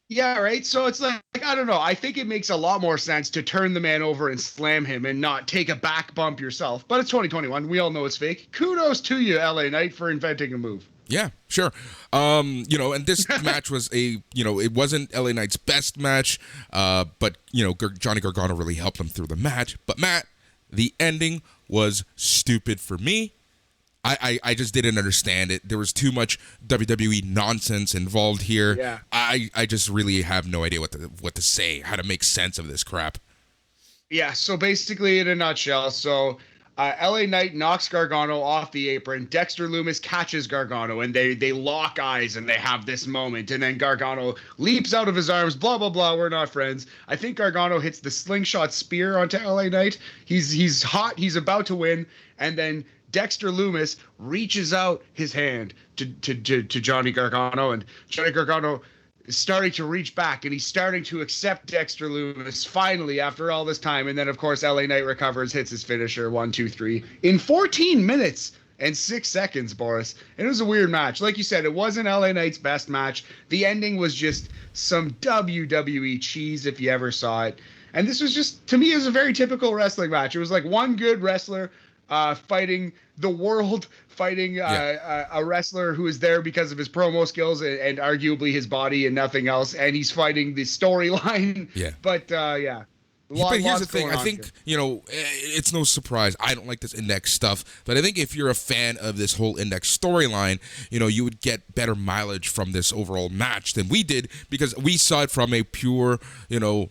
Yeah, right. So it's like, I don't know. I think it makes a lot more sense to turn the man over and slam him and not take a back bump yourself. But it's 2021. We all know it's fake. Kudos to you, LA Knight, for inventing a move. Yeah, sure. And this match was it wasn't LA Knight's best match, but Johnny Gargano really helped him through the match. But Matt, the ending was stupid for me. I just didn't understand it. There was too much WWE nonsense involved here. Yeah. I just really have no idea what to say, how to make sense of this crap. Yeah, so basically in a nutshell, LA Knight knocks Gargano off the apron. Dexter Lumis catches Gargano, and they lock eyes, and they have this moment. And then Gargano leaps out of his arms, blah, blah, blah, we're not friends. I think Gargano hits the slingshot spear onto LA Knight. He's hot, he's about to win, and then Dexter Lumis reaches out his hand to Johnny Gargano, and Johnny Gargano is starting to reach back, and he's starting to accept Dexter Lumis finally after all this time. And then, of course, LA Knight recovers, hits his finisher, 1, 2, 3, in 14 minutes and 6 seconds, Boris. And it was a weird match. Like you said, it wasn't LA Knight's best match. The ending was just some WWE cheese if you ever saw it. And this was just, to me, it was a very typical wrestling match. It was like one good wrestler fighting the world, fighting a wrestler who is there because of his promo skills and arguably his body and nothing else, and he's fighting the storyline. Yeah. But But here's the thing. I think, it's no surprise. I don't like this Index stuff, but I think if you're a fan of this whole Index storyline, you would get better mileage from this overall match than we did because we saw it from a pure,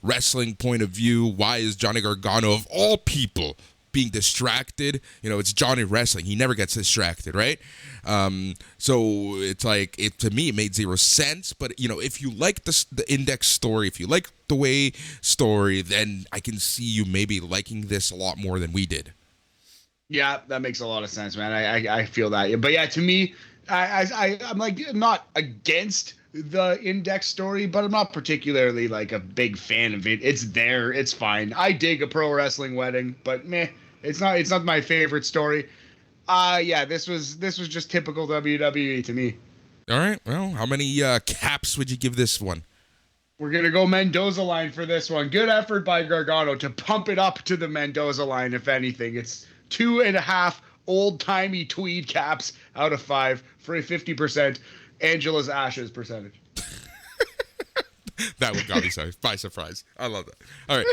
wrestling point of view. Why is Johnny Gargano, of all people, being distracted? It's Johnny wrestling. He never gets distracted, right? So it's like, to me, it made zero sense. But, if you like the Index story, if you like the way story, then I can see you maybe liking this a lot more than we did. Yeah, that makes a lot of sense, man. I feel that. But yeah, to me, I'm not against the Index story, but I'm not particularly a big fan of it. It's there, it's fine. I dig a pro wrestling wedding, but meh, it's not my favorite story. Yeah, this was just typical WWE to me. All right. Well, how many caps would you give this one? We're going to go Mendoza line for this one. Good effort by Gargano to pump it up to the Mendoza line, if anything. It's 2.5 old-timey tweed caps out of 5 for a 50% Angela's Ashes percentage. That one got me by surprise. I love that. All right.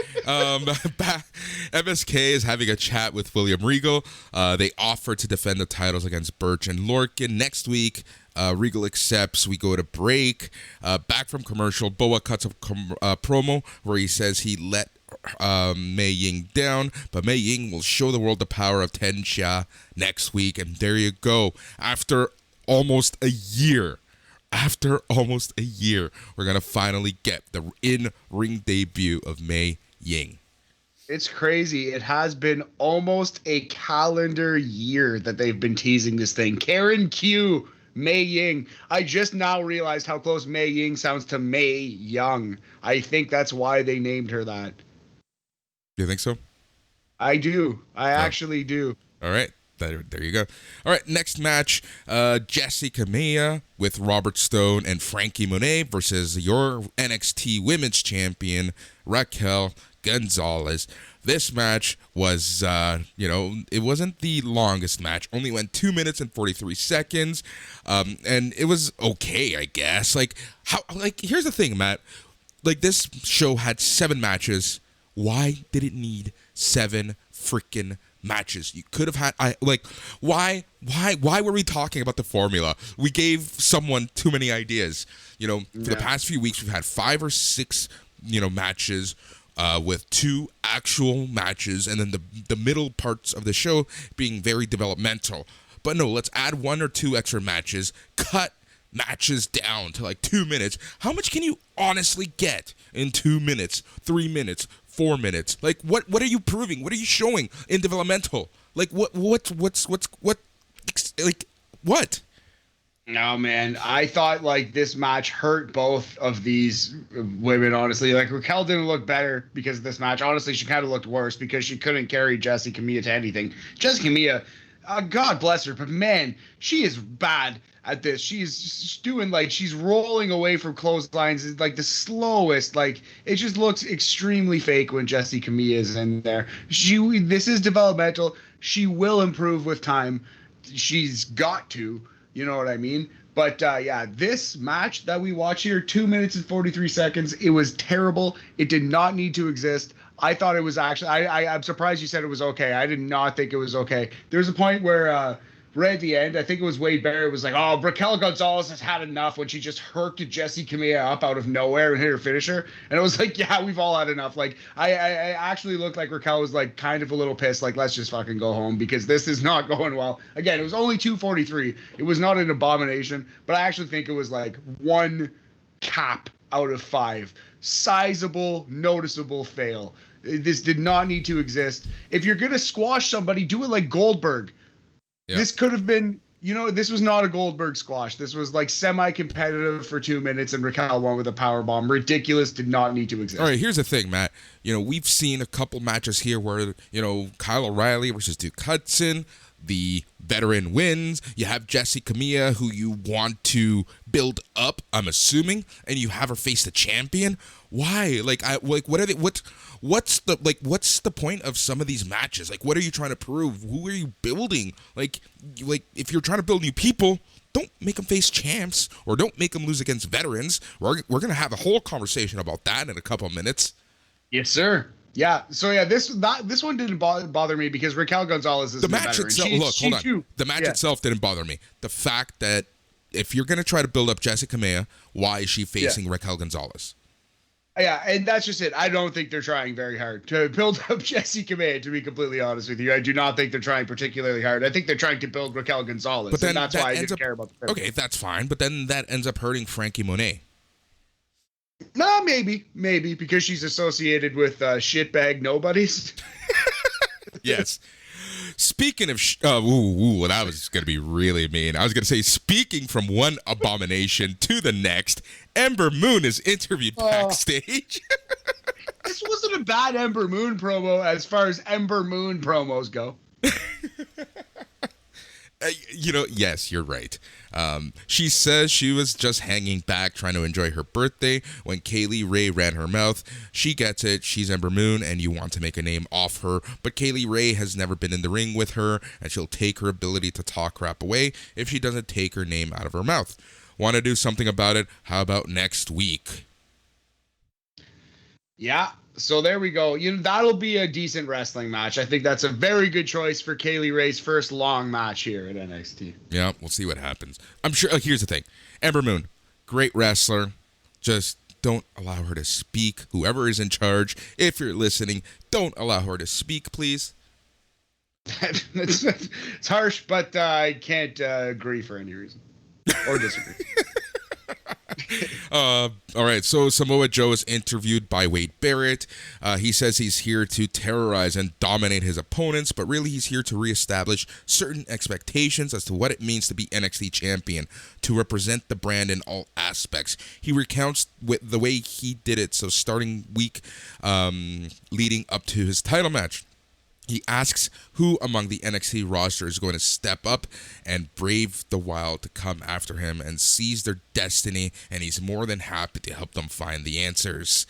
MSK is having a chat with William Regal. They offer to defend the titles against Birch and Lorcan next week. Regal accepts. We go to break. Back from commercial, Boa cuts a promo where he says he let Mei Ying down, but Mei Ying will show the world the power of Ten Xia next week. And there you go. After almost a year, we're going to finally get the in-ring debut of Mei Ying. It's crazy. It has been almost a calendar year that they've been teasing this thing. Karen Q, Mei Ying. I just now realized how close Mei Ying sounds to Mei Young. I think that's why they named her that. Do you think so? I do. I actually do. All right. There you go. All right, next match, Jessie Kamea with Robert Stone and Frankie Monet versus your NXT Women's Champion, Raquel Gonzalez. This match was, it wasn't the longest match. Only went 2 minutes and 43 seconds, and it was okay, I guess. Here's the thing, Matt. This show had 7 matches. Why did it need 7 freaking matches? You could have had why were we talking about the formula? We gave someone too many ideas. For the past few weeks we've had 5 or 6 matches with 2 actual matches, and then the middle parts of the show being very developmental. But no, let's add 1 or 2 extra matches, cut matches down to 2 minutes. How much can you honestly get in 2 minutes, 3 minutes, 4 minutes? What are you proving? What are you showing in developmental? What? No, man. I thought this match hurt both of these women, honestly. Raquel didn't look better because of this match. Honestly, she kind of looked worse because she couldn't carry Jessie Kamea to anything. Jessie Kamea, God bless her, but man, she is bad at this. She's doing she's rolling away from clotheslines. It's the slowest. It just looks extremely fake when Jessie Kamea is in there. This is developmental. She will improve with time. She's got to. You know what I mean? But this match that we watch here, 2 minutes and 43 seconds, it was terrible. It did not need to exist. I thought it was actually, I'm surprised you said it was okay. I did not think it was okay. There's a point where right at the end, I think it was Wade Barrett was Raquel Gonzalez has had enough when she just herked Jessie Kamea up out of nowhere and hit her finisher. And it was yeah, we've all had enough. I actually looked like Raquel was kind of a little pissed. Let's just fucking go home because this is not going well. Again, it was only 2:43. It was not an abomination, but I actually think it was 1 cap out of 5. Sizable, noticeable fail. This did not need to exist. If you're going to squash somebody, do it like Goldberg. Yeah. This could have been, this was not a Goldberg squash. This was semi-competitive for 2 minutes and Raquel won with a powerbomb. Ridiculous, did not need to exist. All right, here's the thing, Matt. We've seen a couple matches here where, Kyle O'Reilly versus Duke Hudson, the veteran wins. You have Jessie Kamea, who you want to build up, I'm assuming, and you have her face the champion. Why? What are they? What's the point of some of these matches? What are you trying to prove? Who are you building? If you're trying to build new people, don't make them face champs or don't make them lose against veterans. We're gonna have a whole conversation about that in a couple of minutes. Yes, sir. Yeah. So this one didn't bother me because Raquel Gonzalez is the match itself. Hold on. The match itself didn't bother me. The fact that if you're gonna try to build up Jessie Kamea, why is she facing Raquel Gonzalez? Yeah, and that's just it. I don't think they're trying very hard to build up Jessie Kamea, to be completely honest with you. I do not think they're trying particularly hard. I think they're trying to build Raquel Gonzalez, but then that's why I didn't care about the Okay, that's fine, but then that ends up hurting Frankie Monet. No, maybe, because she's associated with shitbag nobodies. Yes. Speaking of, that was going to be really mean. I was going to say, speaking from one abomination to the next, Ember Moon is interviewed backstage. This wasn't a bad Ember Moon promo as far as Ember Moon promos go. Yes, you're right. She says she was just hanging back trying to enjoy her birthday when Kaylee Ray ran her mouth. She gets it. She's Ember Moon, and you want to make a name off her. But Kaylee Ray has never been in the ring with her, and she'll take her ability to talk crap away if she doesn't take her name out of her mouth. Want to do something about it? How about next week? Yeah. So there we go. That'll be a decent wrestling match. I think that's a very good choice for Kaylee Ray's first long match here at NXT. Yeah, we'll see what happens. I'm sure. Here's the thing. Ember Moon, great wrestler. Just don't allow her to speak. Whoever is in charge, if you're listening, don't allow her to speak, please. It's harsh, but I can't agree for any reason. Or disagree. All right, so Samoa Joe is interviewed by Wade Barrett. He says he's here to terrorize and dominate his opponents, but really he's here to reestablish certain expectations as to what it means to be NXT champion, to represent the brand in all aspects. He recounts with the way he did it, so starting week leading up to his title match. He asks who among the NXT roster is going to step up and brave the wild to come after him and seize their destiny, and he's more than happy to help them find the answers.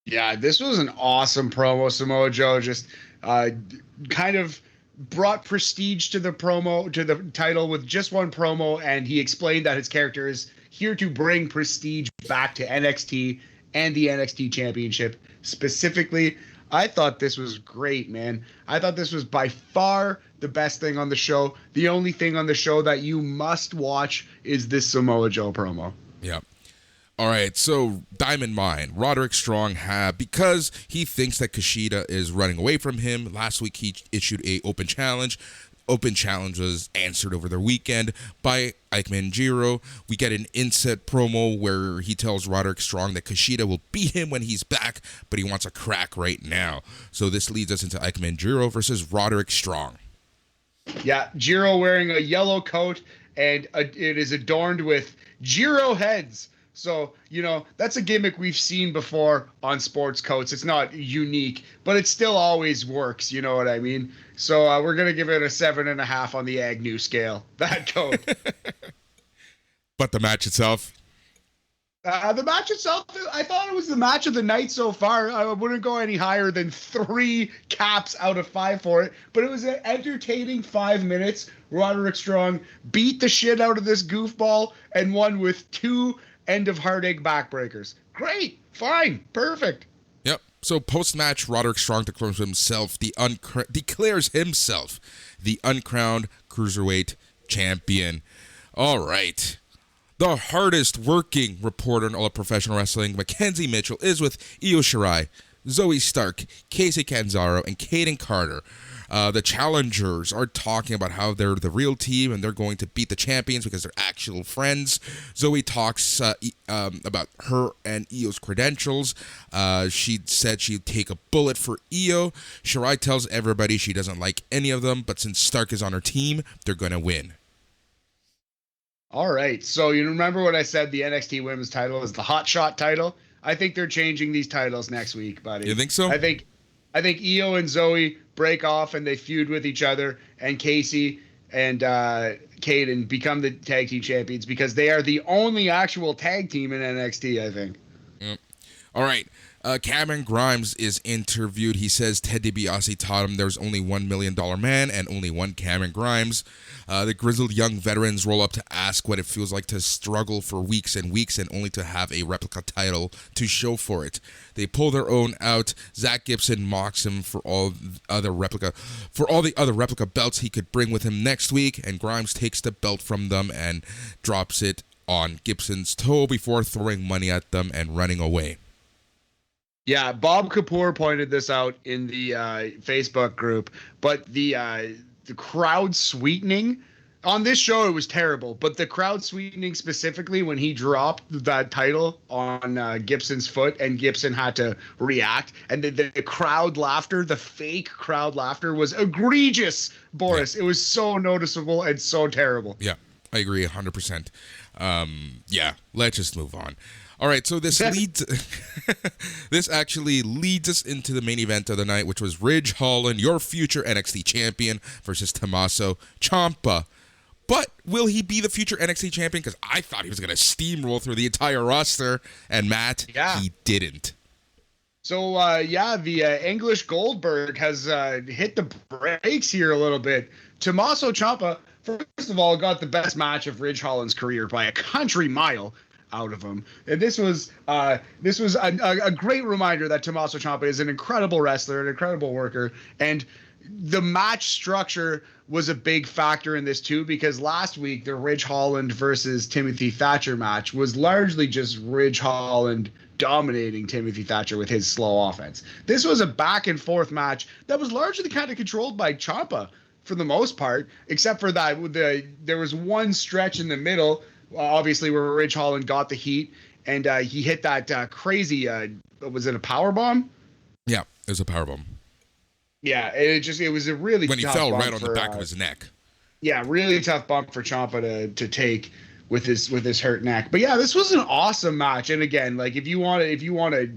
Yeah, this was an awesome promo. Samoa Joe just kind of brought prestige to the title with just one promo, and he explained that his character is here to bring prestige back to NXT and the NXT Championship specifically. I thought this was great, man. I thought this was by far the best thing on the show. The only thing on the show that you must watch is this Samoa Joe promo. Yeah. All right, so Diamond Mine, Roderick Strong, because he thinks that Kushida is running away from him. Last week he issued a open challenge. Open challenge was answered over the weekend by Ike Manjiro. We get an inset promo where he tells Roderick Strong that Kushida will beat him when he's back, but he wants a crack right now. So this leads us into Ike Manjiro versus Roderick Strong. Yeah, Jiro wearing a yellow coat, and it is adorned with Jiro heads. So, that's a gimmick we've seen before on sports coats. It's not unique, but it still always works. You know what I mean? So we're going to give it a 7.5 on the Agnew scale. That coat. But the match itself? The match itself, I thought it was the match of the night so far. I wouldn't go any higher than 3 caps out of 5 for it. But it was an entertaining 5 minutes. Roderick Strong beat the shit out of this goofball and won with 2 end of heartache backbreakers. Great. Fine. Perfect. Yep. So post-match, Roderick Strong declares himself the uncrowned cruiserweight champion. All right. The hardest working reporter in all of professional wrestling, Mackenzie Mitchell, is with Io Shirai, Zoe Stark, Casey Canzaro, and Kaden Carter. The challengers are talking about how they're the real team and they're going to beat the champions because they're actual friends. Zoe talks about her and Io's credentials. She said she'd take a bullet for Io. Shirai tells everybody she doesn't like any of them, but since Stark is on her team, they're going to win. All right. So you remember what I said the NXT Women's title is the Hot Shot title? I think they're changing these titles next week, buddy. You think so? I think Io and Zoe break off and they feud with each other, and Casey and Kaden become the tag team champions because they are the only actual tag team in NXT, I think. Yep. All right. Cameron Grimes is interviewed. He says Ted DiBiase taught him there's only $1 million man and only one Cameron Grimes. The grizzled young veterans roll up to ask what it feels like to struggle for weeks and weeks and only to have a replica title to show for it. They pull their own out. Zach Gibson mocks him for all the other replica belts he could bring with him next week, and Grimes takes the belt from them and drops it on Gibson's toe before throwing money at them and running away. Yeah, Bob Kapoor pointed this out in the Facebook group, but the crowd sweetening on this show, it was terrible. But the crowd sweetening specifically when he dropped that title on Gibson's foot and Gibson had to react, and the crowd laughter, the fake crowd laughter was egregious, Boris. Yeah. It was so noticeable and so terrible. Yeah, I agree 100%. Yeah, let's just move on. All right, so this this actually leads us into the main event of the night, which was Ridge Holland, your future NXT champion, versus Tomasso Ciampa. But will he be the future NXT champion? Because I thought he was going to steamroll through the entire roster, and Matt, he didn't. So, the English Goldberg has hit the brakes here a little bit. Tomasso Ciampa, first of all, got the best match of Ridge Holland's career by a country mile out of him. And this was a great reminder that Tomasso Ciampa is an incredible wrestler, an incredible worker, and the match structure was a big factor in this too, because last week the Ridge Holland versus Timothy Thatcher match was largely just Ridge Holland dominating Timothy Thatcher with his slow offense. This was a back and forth match that was largely kind of controlled by Ciampa for the most part, except for that there was one stretch in the middle, obviously, where Ridge Holland got the heat, and he hit that crazy, was it a power bomb? Yeah, it was a power bomb. Yeah, it was a really when he tough fell bump right on the back of his neck. Yeah, really tough bump for Ciampa to take with his hurt neck. But yeah, this was an awesome match. And again, like if you want a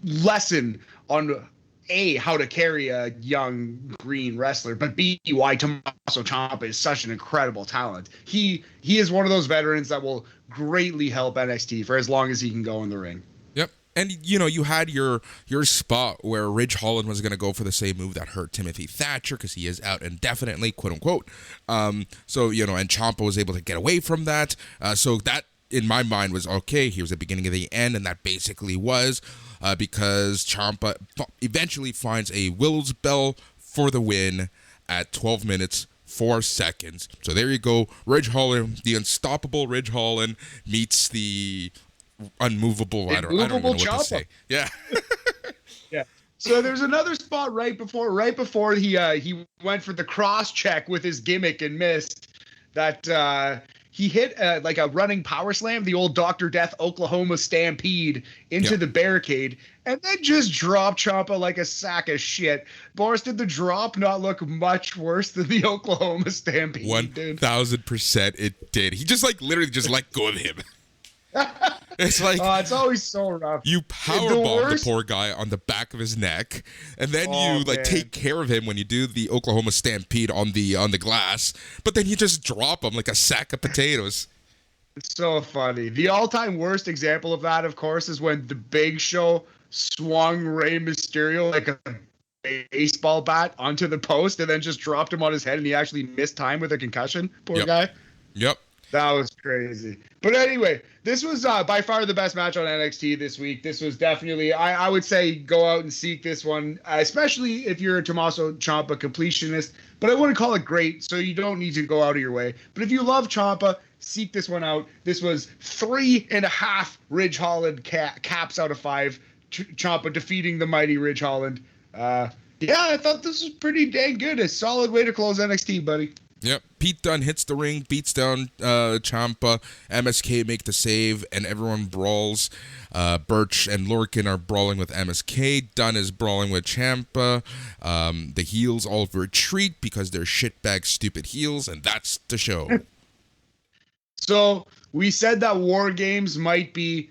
lesson on A, how to carry a young green wrestler, but B, why Tomasso Ciampa is such an incredible talent. He is one of those veterans that will greatly help NXT for as long as he can go in the ring. Yep. And, you had your spot where Ridge Holland was going to go for the same move that hurt Timothy Thatcher because he is out indefinitely, quote unquote. And Ciampa was able to get away from that. So that, in my mind, was okay. He was the beginning of the end, and that basically was because Ciampa eventually finds a Will's Bell for the win at 12 minutes, 4 seconds. So there you go. Ridge Holland, the unstoppable Ridge Holland meets the unmovable. I don't even know what to say. Yeah. Yeah. So there's another spot right before he went for the cross check with his gimmick and missed. That he hit like a running power slam, the old Dr. Death Oklahoma Stampede into the barricade, and then just dropped Ciampa like a sack of shit. Boris, did the drop not look much worse than the Oklahoma Stampede? 1,000% it did. He just literally just let go of him. It's like it's always so rough. You powerbomb the poor guy on the back of his neck, and then you take care of him when you do the Oklahoma Stampede on the glass. But then you just drop him like a sack of potatoes. It's so funny. The all-time worst example of that, of course, is when the Big Show swung Rey Mysterio like a baseball bat onto the post, and then just dropped him on his head, and he actually missed time with a concussion. Poor guy. Yep. That was crazy. But anyway, this was by far the best match on NXT this week. This was definitely, I would say, go out and seek this one, especially if you're a Tomasso Ciampa completionist. But I wouldn't call it great, so you don't need to go out of your way. But if you love Ciampa, seek this one out. This was 3.5 Ridge Holland caps out of 5. Ciampa defeating the mighty Ridge Holland. I thought this was pretty dang good. A solid way to close NXT, buddy. Yep. Pete Dunne hits the ring, beats down Ciampa. MSK make the save, and everyone brawls. Birch and Lorcan are brawling with MSK. Dunne is brawling with Ciampa. The heels all retreat because they're shitbag stupid heels, and that's the show. So we said that War Games might be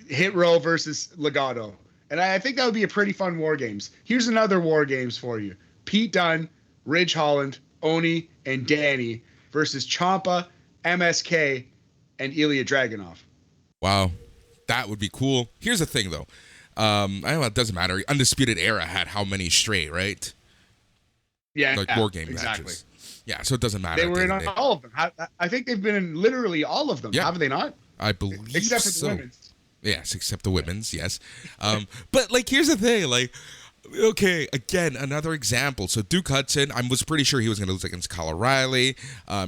Hit Row versus Legado. And I think that would be a pretty fun War Games. Here's another War Games for you. Pete Dunne, Ridge Holland, Oni, and Danny versus Ciampa, MSK, and Ilya Dragunov. Wow. That would be cool. Here's the thing, though. I know it doesn't matter. Undisputed Era had how many straight, right? Yeah. War game exactly. matches. Yeah, so it doesn't matter. They were in all of them. I think they've been in literally all of them, haven't they not? I believe except for so. the women's. Yes, except the women's, yes. But, here's the thing, okay, again, another example. So Duke Hudson, I was pretty sure he was going to lose against Kyle O'Reilly.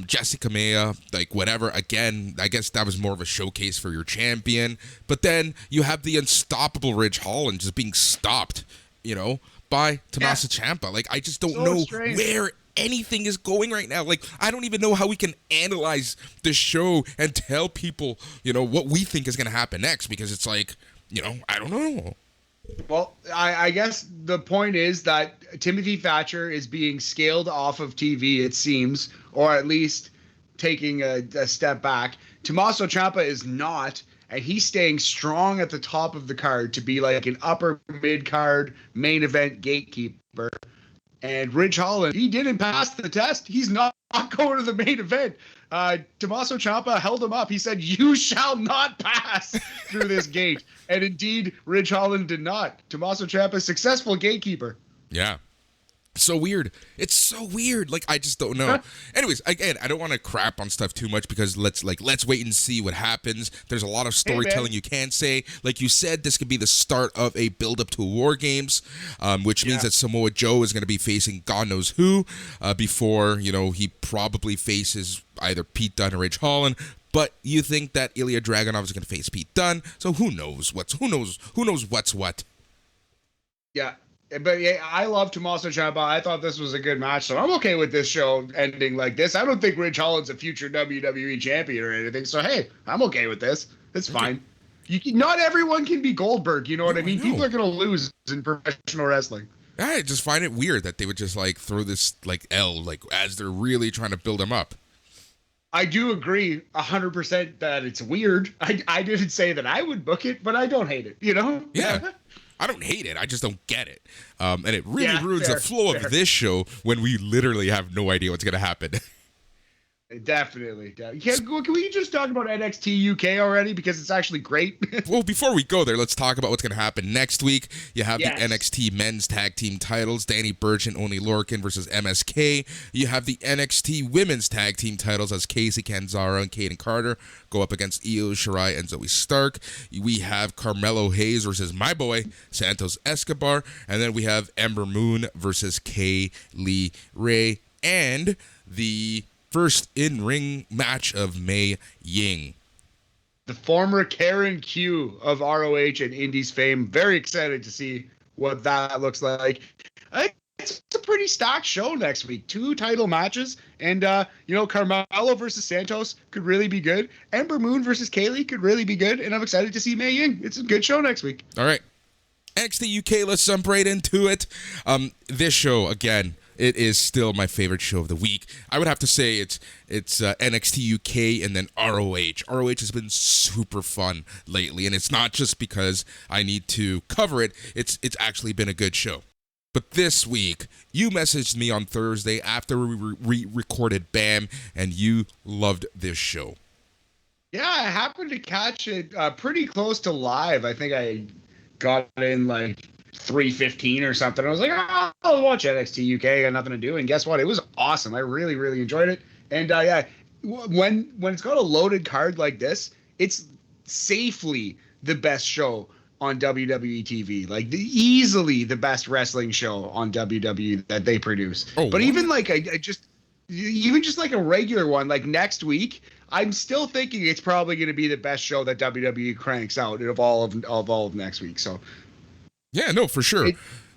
Jessica Maya, whatever. Again, I guess that was more of a showcase for your champion. But then you have the unstoppable Ridge Holland just being stopped, by Tomasso Ciampa. I just don't know where anything is going right now. I don't even know how we can analyze the show and tell people, what we think is going to happen next, because it's I don't know. Well, I guess the point is that Timothy Thatcher is being scaled off of TV, it seems, or at least taking a step back. Tomasso Ciampa is not, and he's staying strong at the top of the card to be like an upper mid-card main event gatekeeper. And Ridge Holland, he didn't pass the test. He's not going to the main event. Tomasso Ciampa held him up. He said, "You shall not pass through this gate." And indeed, Ridge Holland did not. Tomasso Ciampa, successful gatekeeper. Yeah. So weird. It's so weird. Like, I just don't know. Anyways, again, I don't want to crap on stuff too much because let's wait and see what happens. There's a lot of storytelling you can say. Like you said, this could be the start of a build-up to War Games, which means that Samoa Joe is going to be facing God knows who before, he probably faces either Pete Dunne or Ridge Holland. But you think that Ilya Dragunov is going to face Pete Dunne, so who knows what's what. Yeah. But yeah, I love Tomasso Ciampa. I thought this was a good match, so I'm okay with this show ending like this. I don't think Ridge Holland's a future WWE champion or anything, so hey, I'm okay with this. It's fine. Not everyone can be Goldberg, you know what I mean? People are going to lose in professional wrestling. I just find it weird that they would just throw this L as they're really trying to build him up. I do agree 100% that it's weird. I didn't say that I would book it, but I don't hate it, Yeah. I don't hate it. I just don't get it. And it really ruins the flow of this show when we literally have no idea what's going to happen. Definitely. Can we just talk about NXT UK already? Because it's actually great. Well, before we go there, let's talk about what's going to happen next week. You have the NXT Men's Tag Team titles, Danny Burch and Oney Lorcan versus MSK. You have the NXT Women's Tag Team titles as Casey Canzaro and Kaden Carter go up against Io Shirai and Zoe Stark. We have Carmelo Hayes versus my boy, Santos Escobar. And then we have Ember Moon versus Kay Lee Ray. And the first in-ring match of Mei Ying. The former Karen Q of ROH and Indies fame. Very excited to see what that looks like. It's a pretty stacked show next week. 2 title matches. And, Carmelo versus Santos could really be good. Ember Moon versus Kaylee could really be good. And I'm excited to see Mei Ying. It's a good show next week. All right. NXT UK, let's jump right into it. This show, again, it is still my favorite show of the week. I would have to say it's NXT UK and then ROH. ROH has been super fun lately, and it's not just because I need to cover it. It's actually been a good show. But this week, you messaged me on Thursday after we recorded BAM, and you loved this show. Yeah, I happened to catch it pretty close to live. I think I got in 3:15 or something. I was like, I'll watch NXT UK. I got nothing to do. And guess what? It was awesome. I really, really enjoyed it. And when it's got a loaded card like this, it's safely the best show on WWE TV. Easily the best wrestling show on WWE that they produce. Oh, but even just a regular one, next week, I'm still thinking it's probably going to be the best show that WWE cranks out of all of next week. So. Yeah, no, for sure.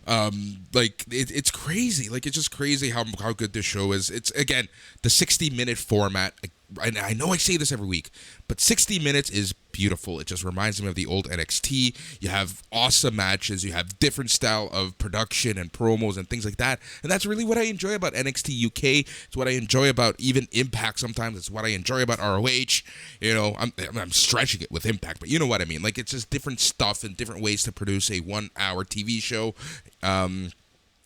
It's crazy. It's just crazy how good this show is. It's, again, the 60-minute format. I know I say this every week, but 60 minutes is beautiful. It just reminds me of the old NXT. You have awesome matches. You have different style of production and promos and things like that. And that's really what I enjoy about NXT UK. It's what I enjoy about even Impact sometimes. It's what I enjoy about ROH. I'm stretching it with Impact, but you know what I mean. It's just different stuff and different ways to produce a 1-hour TV show. And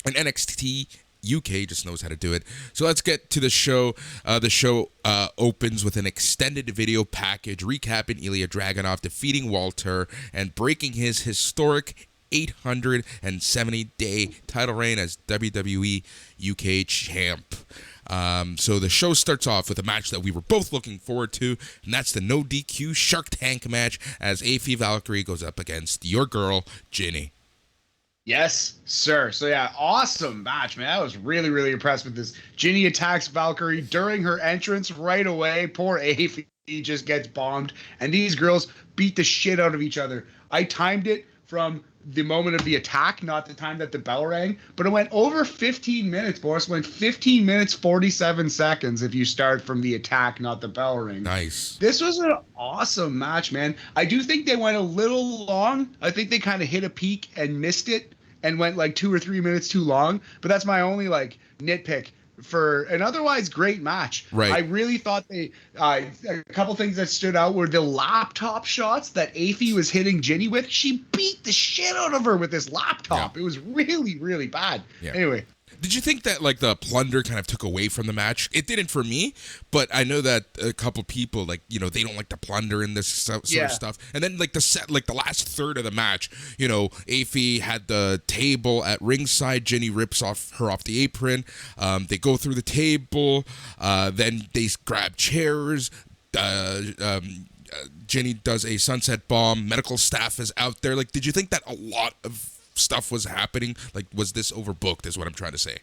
NXT UK just knows how to do it. So let's get to the show. The show opens with an extended video package recapping Ilya Dragunov defeating Walter and breaking his historic 870-day title reign as WWE UK champ. So the show starts off with a match that we were both looking forward to, and that's the no DQ Shark Tank match as Aoife Valkyrie goes up against your girl, Ginny. Yes, sir. So yeah, awesome match, man. I was really, really impressed with this. Ginny attacks Valkyrie during her entrance right away. Poor Aoife just gets bombed, and these girls beat the shit out of each other. I timed it from the moment of the attack, not the time that the bell rang, but it went over 15 minutes, Boris. It went 15 minutes, 47 seconds if you start from the attack, not the bell ring. Nice. This was an awesome match, man. I do think they went a little long. I think they kind of hit a peak and missed it and went 2 or 3 minutes too long, but that's my only nitpick. for an otherwise great match. Right. I really thought a couple things that stood out were the laptop shots that Aphie was hitting Ginny with. She beat the shit out of her with this laptop. Yeah. It was really, really bad. Yeah. Anyway. Did you think that like the plunder kind of took away from the match? It didn't for me, but I know that a couple people like, you know, they don't like the plunder and this sort of stuff. And then like the last third of the match, you know, Aphie had the table at ringside. Jenny rips her off the apron. They go through the table. Then they grab chairs. Jenny does a sunset bomb. Medical staff is out there. Like, did you think that a lot of stuff was happening? Like, was this overbooked is what I'm trying to say.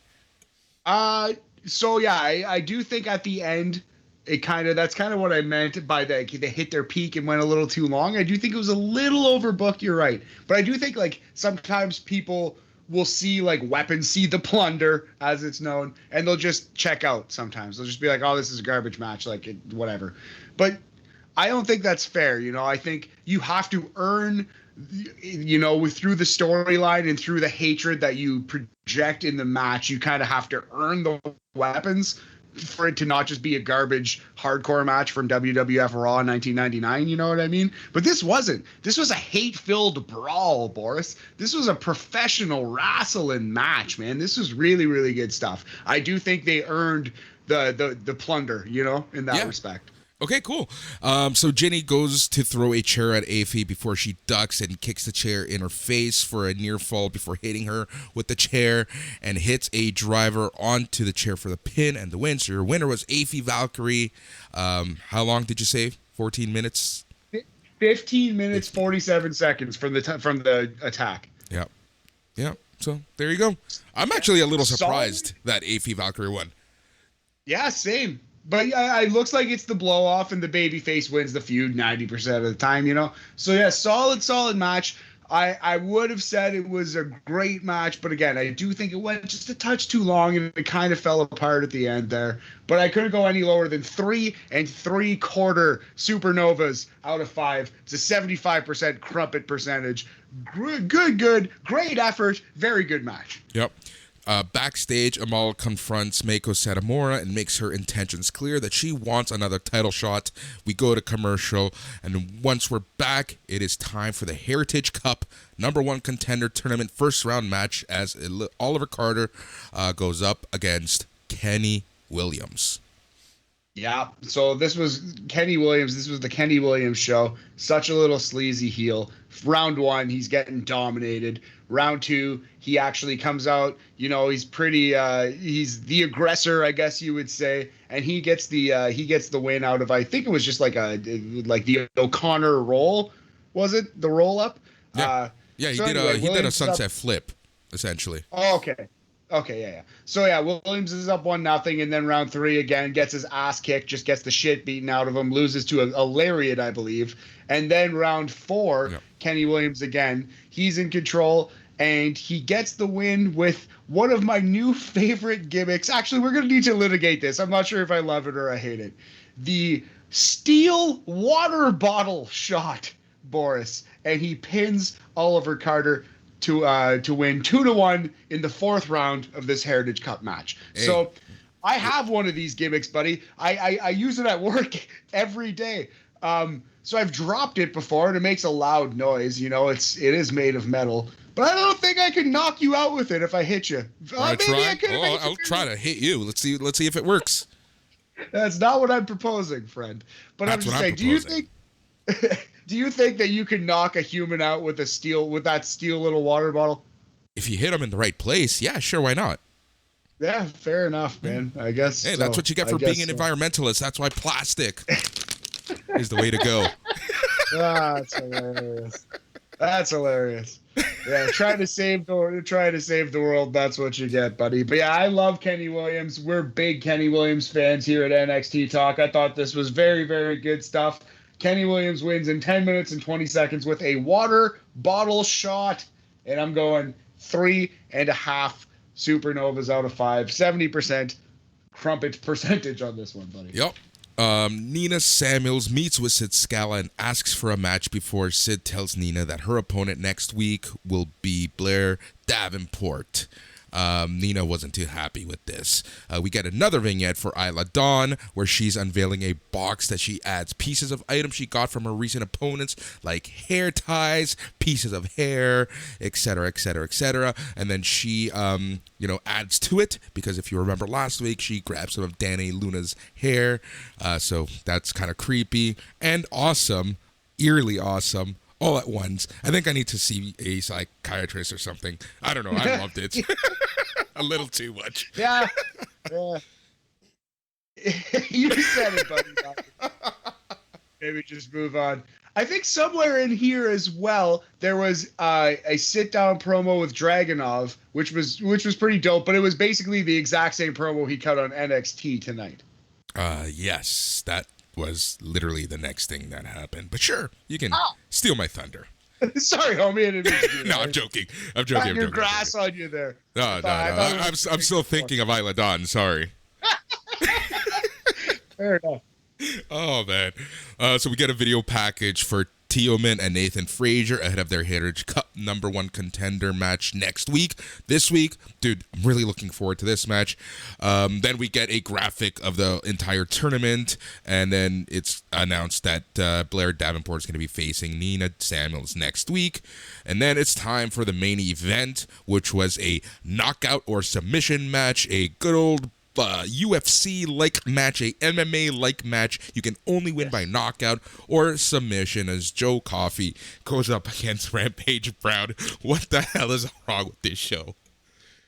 So yeah, I do think at the end that's kind of what I meant by they hit their peak and went a little too long. I do think it was a little overbooked, you're right. But I do think like sometimes people will see like weapons, see the plunder as it's known, and they'll just check out sometimes. They'll just be like, oh, this is a garbage match, like whatever. But I don't think that's fair. You know, I think you have to earn, you know, through the storyline and through the hatred that you project in the match, you kind of have to earn the weapons for it to not just be a garbage hardcore match from WWF Raw in 1999, you know what I mean? But this wasn't. This was a hate-filled brawl, Boris. This was a professional wrestling match, man. This was really, really good stuff. I do think they earned the plunder, you know, in that respect. Okay, cool. So Jenny goes to throw a chair at Aphie before she ducks and kicks the chair in her face for a near fall before hitting her with the chair and hits a driver onto the chair for the pin and the win. So your winner was Aphie Valkyrie. How long did you say? 14 minutes? 15 minutes, 47 seconds from the attack. Yeah. Yeah. So there you go. I'm actually a little surprised that Aphie Valkyrie won. Yeah, same. But it looks like it's the blow off and the babyface wins the feud 90% of the time, you know? So yeah, solid match. I would have said it was a great match, but again, I do think it went just a touch too long and it kind of fell apart at the end there. But I couldn't go any lower than 3 3/4 supernovas out of 5. It's a 75% crumpet percentage. Good, great effort, very good match. Yep. Backstage, Amal confronts Meiko Satomura and makes her intentions clear that she wants another title shot. We go to commercial, and once we're back, it is time for the Heritage Cup #1 contender tournament first round match as Oliver Carter goes up against Kenny Williams. Yeah, so this was Kenny Williams. This was the Kenny Williams show. Such a little sleazy heel. Round 1, he's getting dominated. Round 2, he actually comes out. You know, he's pretty. He's the aggressor, I guess you would say, and he gets the win out of. I think it was just like the O'Connor roll. Was it the roll up? Yeah, he did a sunset flip, essentially. Oh, okay, yeah. So yeah, Williams is up 1-0, and then round 3 again gets his ass kicked, just gets the shit beaten out of him, loses to a lariat, I believe, and then round 4, Kenny Williams again, he's in control, and he gets the win with one of my new favorite gimmicks. Actually, we're gonna need to litigate this. I'm not sure if I love it or I hate it. The steel water bottle shot, Boris, and he pins Oliver Carter to win 2-1 in the 4th round of this Heritage Cup match. Hey. So I have one of these gimmicks, buddy. I use it at work every day. So I've dropped it before and it makes a loud noise. You know, it is made of metal. But I don't think I can knock you out with it if I hit you. I'll try to hit you. Let's see if it works. That's not what I'm proposing, friend. But I'm just saying, do you think that you can knock a human out with that steel little water bottle? If you hit him in the right place, yeah, sure, why not? Yeah, fair enough, man. I guess. Hey, that's what you get for being an environmentalist. That's why plastic is the way to go. That's hilarious. That's hilarious. Yeah, try to save the world. That's what you get, buddy. But yeah, I love Kenny Williams. We're big Kenny Williams fans here at NXT Talk. I thought this was very, very good stuff. Kenny Williams wins in 10 minutes and 20 seconds with a water bottle shot. And I'm going 3.5 supernovas out of 5. 70% crumpet percentage on this one, buddy. Yep. Nina Samuels meets with Sid Scala and asks for a match before Sid tells Nina that her opponent next week will be Blair Davenport. Nina wasn't too happy with this. We get another vignette for Isla Dawn, where she's unveiling a box that she adds pieces of items she got from her recent opponents, like hair ties, pieces of hair, etc., etc., etc. And then she, adds to it, because if you remember last week, she grabbed some of Danny Luna's hair. So that's kind of creepy and awesome, eerily awesome, all at once. I think I need to see a psychiatrist or something. I don't know. I loved it. A little too much. Yeah. You said it, buddy. Maybe just move on. I think somewhere in here as well, there was a sit-down promo with Dragunov, which was pretty dope, but it was basically the exact same promo he cut on NXT tonight. Yes, that was literally the next thing that happened. But sure, you can steal my thunder. Sorry, homie. I didn't mean to do that. No, I'm joking. I'm joking. Your grass on you there. No. I'm still thinking of Isla Dawn. Sorry. Fair enough. Oh, man. So we get a video package for Teoman and Nathan Frazier ahead of their Heritage Cup #1 contender match next week. This week, dude, I'm really looking forward to this match. Then we get a graphic of the entire tournament, and then it's announced that Blair Davenport is going to be facing Nina Samuels next week. And then it's time for the main event, which was a knockout or submission match, a good old UFC-like match, a MMA-like match. You can only win by knockout or submission as Joe Coffey goes up against Rampage Brown. What the hell is wrong with this show?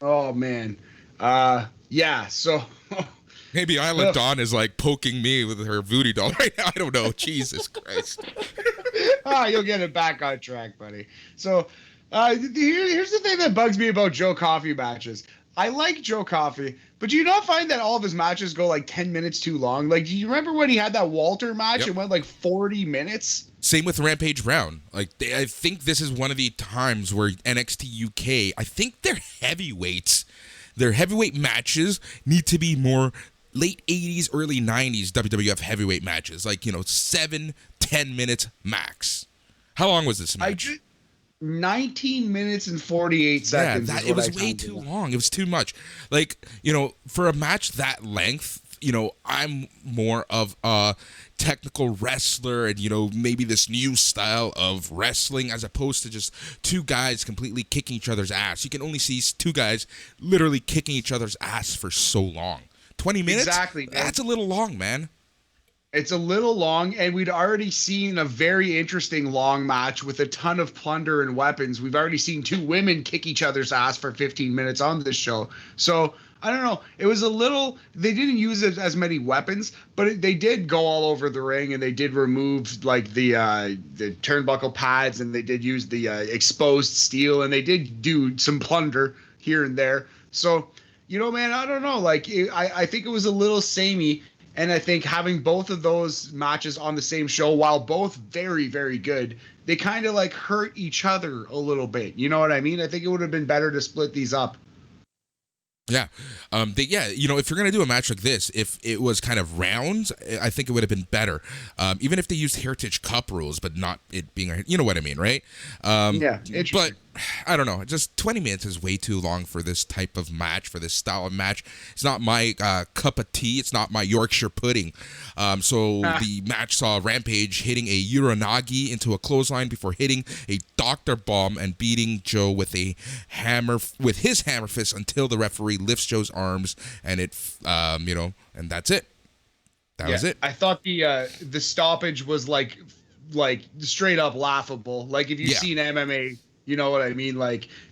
Oh, man. Yeah, so... Maybe Isla Dawn is poking me with her voodoo doll right now. I don't know. Jesus Christ. You'll get it back on track, buddy. So here's the thing that bugs me about Joe Coffey matches. I like Joe Coffey, but do you not find that all of his matches go 10 minutes too long? Do you remember when he had that Walter match? Yep. It went 40 minutes. Same with Rampage Brown. I think this is one of the times where NXT UK, I think their heavyweight matches need to be more late 80s, early 90s WWF heavyweight matches. 7-10 minutes max. How long was this match? 19 minutes and 48 seconds. Yeah, it was way too long. It was too much. For a match that length, I'm more of a technical wrestler and, maybe this new style of wrestling as opposed to just two guys completely kicking each other's ass. You can only see two guys literally kicking each other's ass for so long. 20 minutes? Exactly. That's a little long, man. It's a little long, and we'd already seen a very interesting long match with a ton of plunder and weapons. We've already seen two women kick each other's ass for 15 minutes on this show. So, I don't know. It was a little... They didn't use as many weapons, but they did go all over the ring, and they did remove, the turnbuckle pads, and they did use the exposed steel, and they did do some plunder here and there. So, man, I don't know. I think it was a little samey. And I think having both of those matches on the same show, while both very, very good, they kind of hurt each other a little bit. You know what I mean? I think it would have been better to split these up. Yeah. If you're going to do a match like this, if it was kind of rounds, I think it would have been better. Even if they used Heritage Cup rules, but not it being, you know what I mean, right? Yeah. But I don't know. Just 20 minutes is way too long for this type of match, for this style of match. It's not my cup of tea. It's not my Yorkshire pudding. The match saw Rampage hitting a Uranagi into a clothesline before hitting a Dr. Bomb and beating Joe with his hammer fist until the referee lifts Joe's arms and and that's it. That was it. I thought the stoppage was straight up laughable. If you've seen MMA, you know what I mean?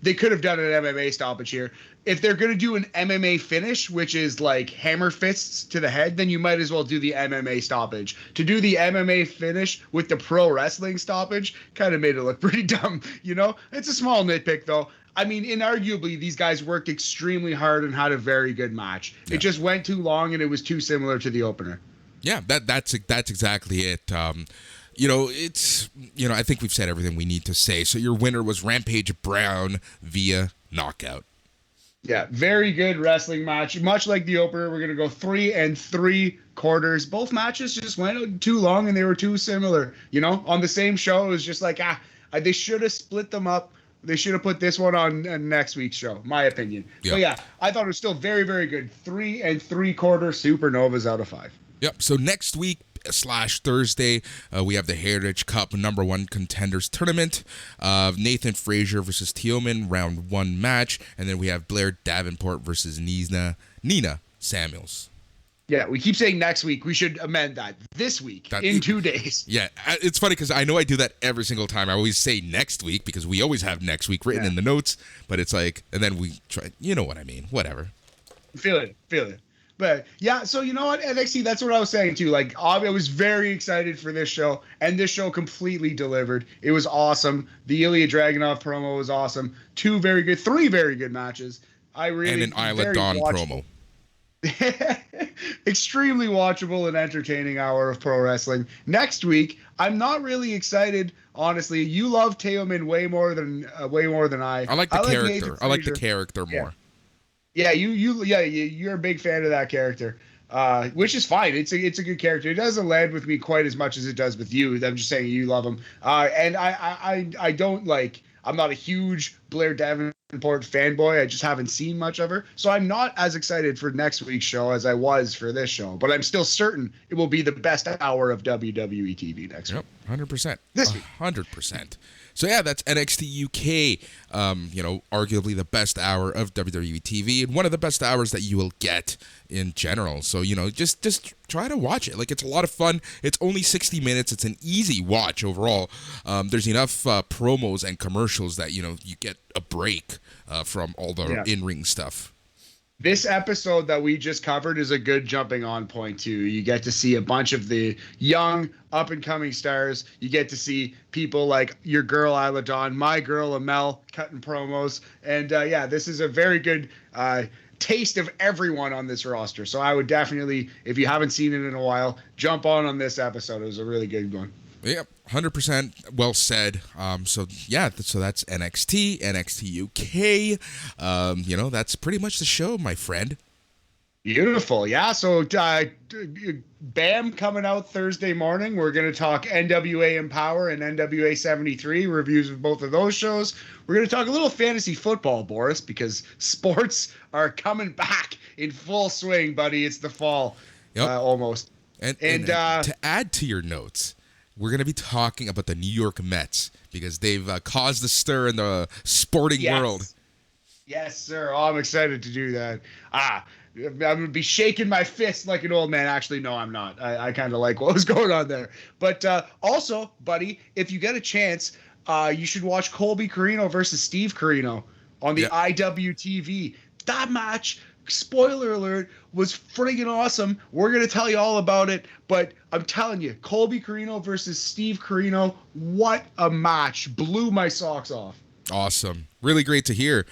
They could have done an MMA stoppage here. If they're going to do an MMA finish, which is hammer fists to the head, then you might as well do the MMA stoppage. To do the MMA finish with the pro wrestling stoppage kind of made it look pretty dumb, It's a small nitpick, though. I mean, inarguably, these guys worked extremely hard and had a very good match. Yeah. It just went too long, and it was too similar to the opener. Yeah, that's exactly it. I think we've said everything we need to say. So your winner was Rampage Brown via knockout. Yeah, very good wrestling match. Much like the opener, we're going to go 3 3/4. Both matches just went too long, and they were too similar. On the same show, it was just they should have split them up. They should have put this one on next week's show, my opinion. Yep. But yeah, I thought it was still very, very good. 3 3/4 supernovas out of 5. Yep. So next week / Thursday, we have the Heritage Cup #1 Contenders Tournament. Nathan Frazier versus Teoman, round 1 match. And then we have Blair Davenport versus Nina Samuels. Yeah, we keep saying next week. We should amend that. This week, in 2 days. Yeah, it's funny because I know I do that every single time. I always say next week because we always have next week written in the notes. But it's like, and then we try, you know what I mean? Whatever. Feel it. But yeah, so you know what, NXT, that's what I was saying too. Like, I was very excited for this show, and this show completely delivered. It was awesome. The Ilya Dragunov promo was awesome. 3 very good matches. And an Isla Dawn promo. Extremely watchable and entertaining hour of pro wrestling. Next week, I'm not really excited, honestly. You love Teoman way more than I. I like the character. I like the character more. Yeah, you're a big fan of that character, which is fine. It's a good character. It doesn't land with me quite as much as it does with you. I'm just saying you love him. And I don't like. I'm not a huge Blair Davenport fanboy. I just haven't seen much of her. So I'm not as excited for next week's show as I was for this show. But I'm still certain it will be the best hour of WWE TV next week. 100%. This week. 100%. So yeah, that's NXT UK, arguably the best hour of WWE TV and one of the best hours that you will get in general. So, just try to watch it. Like, it's a lot of fun. It's only 60 minutes. It's an easy watch overall. There's enough promos and commercials that, you get a break from all the in-ring stuff. This episode that we just covered is a good jumping on point too. You get to see a bunch of the young up and coming stars. You get to see people like your girl Isla Dawn, my girl Amel cutting promos. And this is a very good taste of everyone on this roster. So I would definitely, if you haven't seen it in a while, jump on this episode. It was a really good one. Yep, 100% well said. So that's NXT UK. That's pretty much the show, my friend. Beautiful. Yeah, so BAM coming out Thursday morning. We're going to talk NWA Empower and NWA 73, reviews of both of those shows. We're going to talk a little fantasy football, Boris, because sports are coming back in full swing, buddy. It's the fall, almost. And to add to your notes, we're going to be talking about the New York Mets because they've caused a stir in the sporting world. Yes, sir. Oh, I'm excited to do that. I'm going to be shaking my fist like an old man. Actually, no, I'm not. I kind of like what was going on there. But also, buddy, if you get a chance, you should watch Colby Carino versus Steve Carino on the IWTV. That match, spoiler alert, was friggin' awesome. We're going to tell you all about it, but I'm telling you, Colby Carino versus Steve Carino, what a match. Blew my socks off. Awesome. Really great to hear.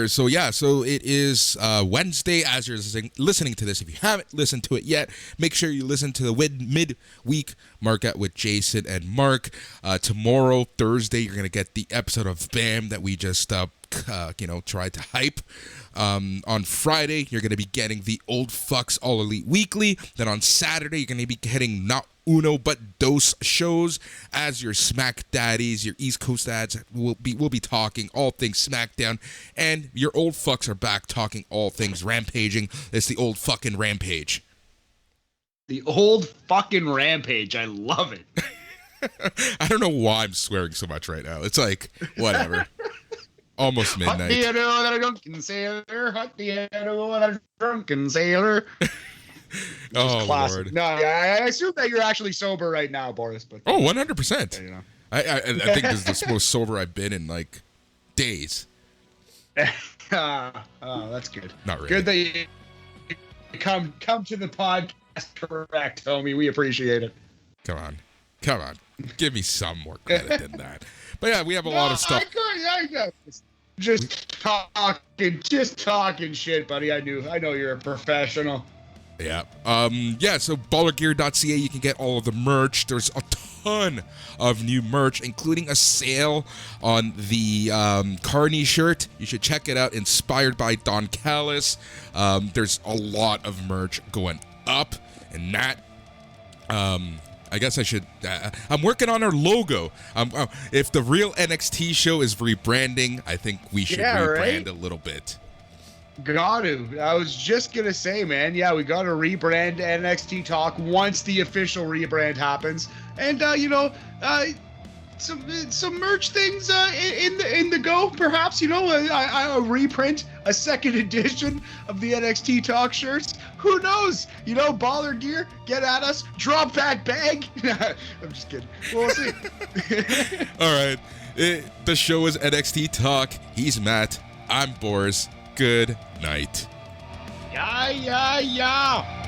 So it is Wednesday as you're listening to this. If you haven't listened to it yet, make sure you listen to the midweek markup with Jason and Mark. Tomorrow, Thursday, you're going to get the episode of BAM that we just tried to hype. On Friday, you're going to be getting the Old Fucks All Elite Weekly. Then on Saturday, you're going to be getting not uno but dos shows as your Smack Daddies, your East Coast dads. We'll be talking all things SmackDown, and your old fucks are back talking all things rampaging. It's the old fucking rampage. The old fucking rampage. I love it. I don't know why I'm swearing so much right now. It's like, whatever. Almost midnight. Hot the arrow that a drunken sailor. Hot the arrow that a drunken sailor. Oh, classic. Lord. No, I assume that you're actually sober right now, Boris. But 100%. I think this is the most sober I've been in, like, days. That's good. Not really. Good that you come to the podcast correct, homie. We appreciate it. Come on. Give me some more credit than that. But yeah, we have a lot of stuff. Just talking shit, buddy. I know you're a professional. Yeah. So ballergear.ca, you can get all of the merch. There's a ton of new merch, including a sale on the Carney shirt. You should check it out, inspired by Don Callis. There's a lot of merch going up, and that I guess I should. I'm working on our logo. If the real NXT show is rebranding, I think we should rebrand a little bit. Got to. I was just going to say, man, yeah, we got to rebrand NXT Talk once the official rebrand happens. And, some merch things in the go, perhaps, a reprint, a second edition of the NXT Talk shirts. Who knows? Baller gear, get at us. Drop that bag. I'm just kidding. We'll see. All right. The show is NXT Talk. He's Matt. I'm Boris. Good night. Yeah.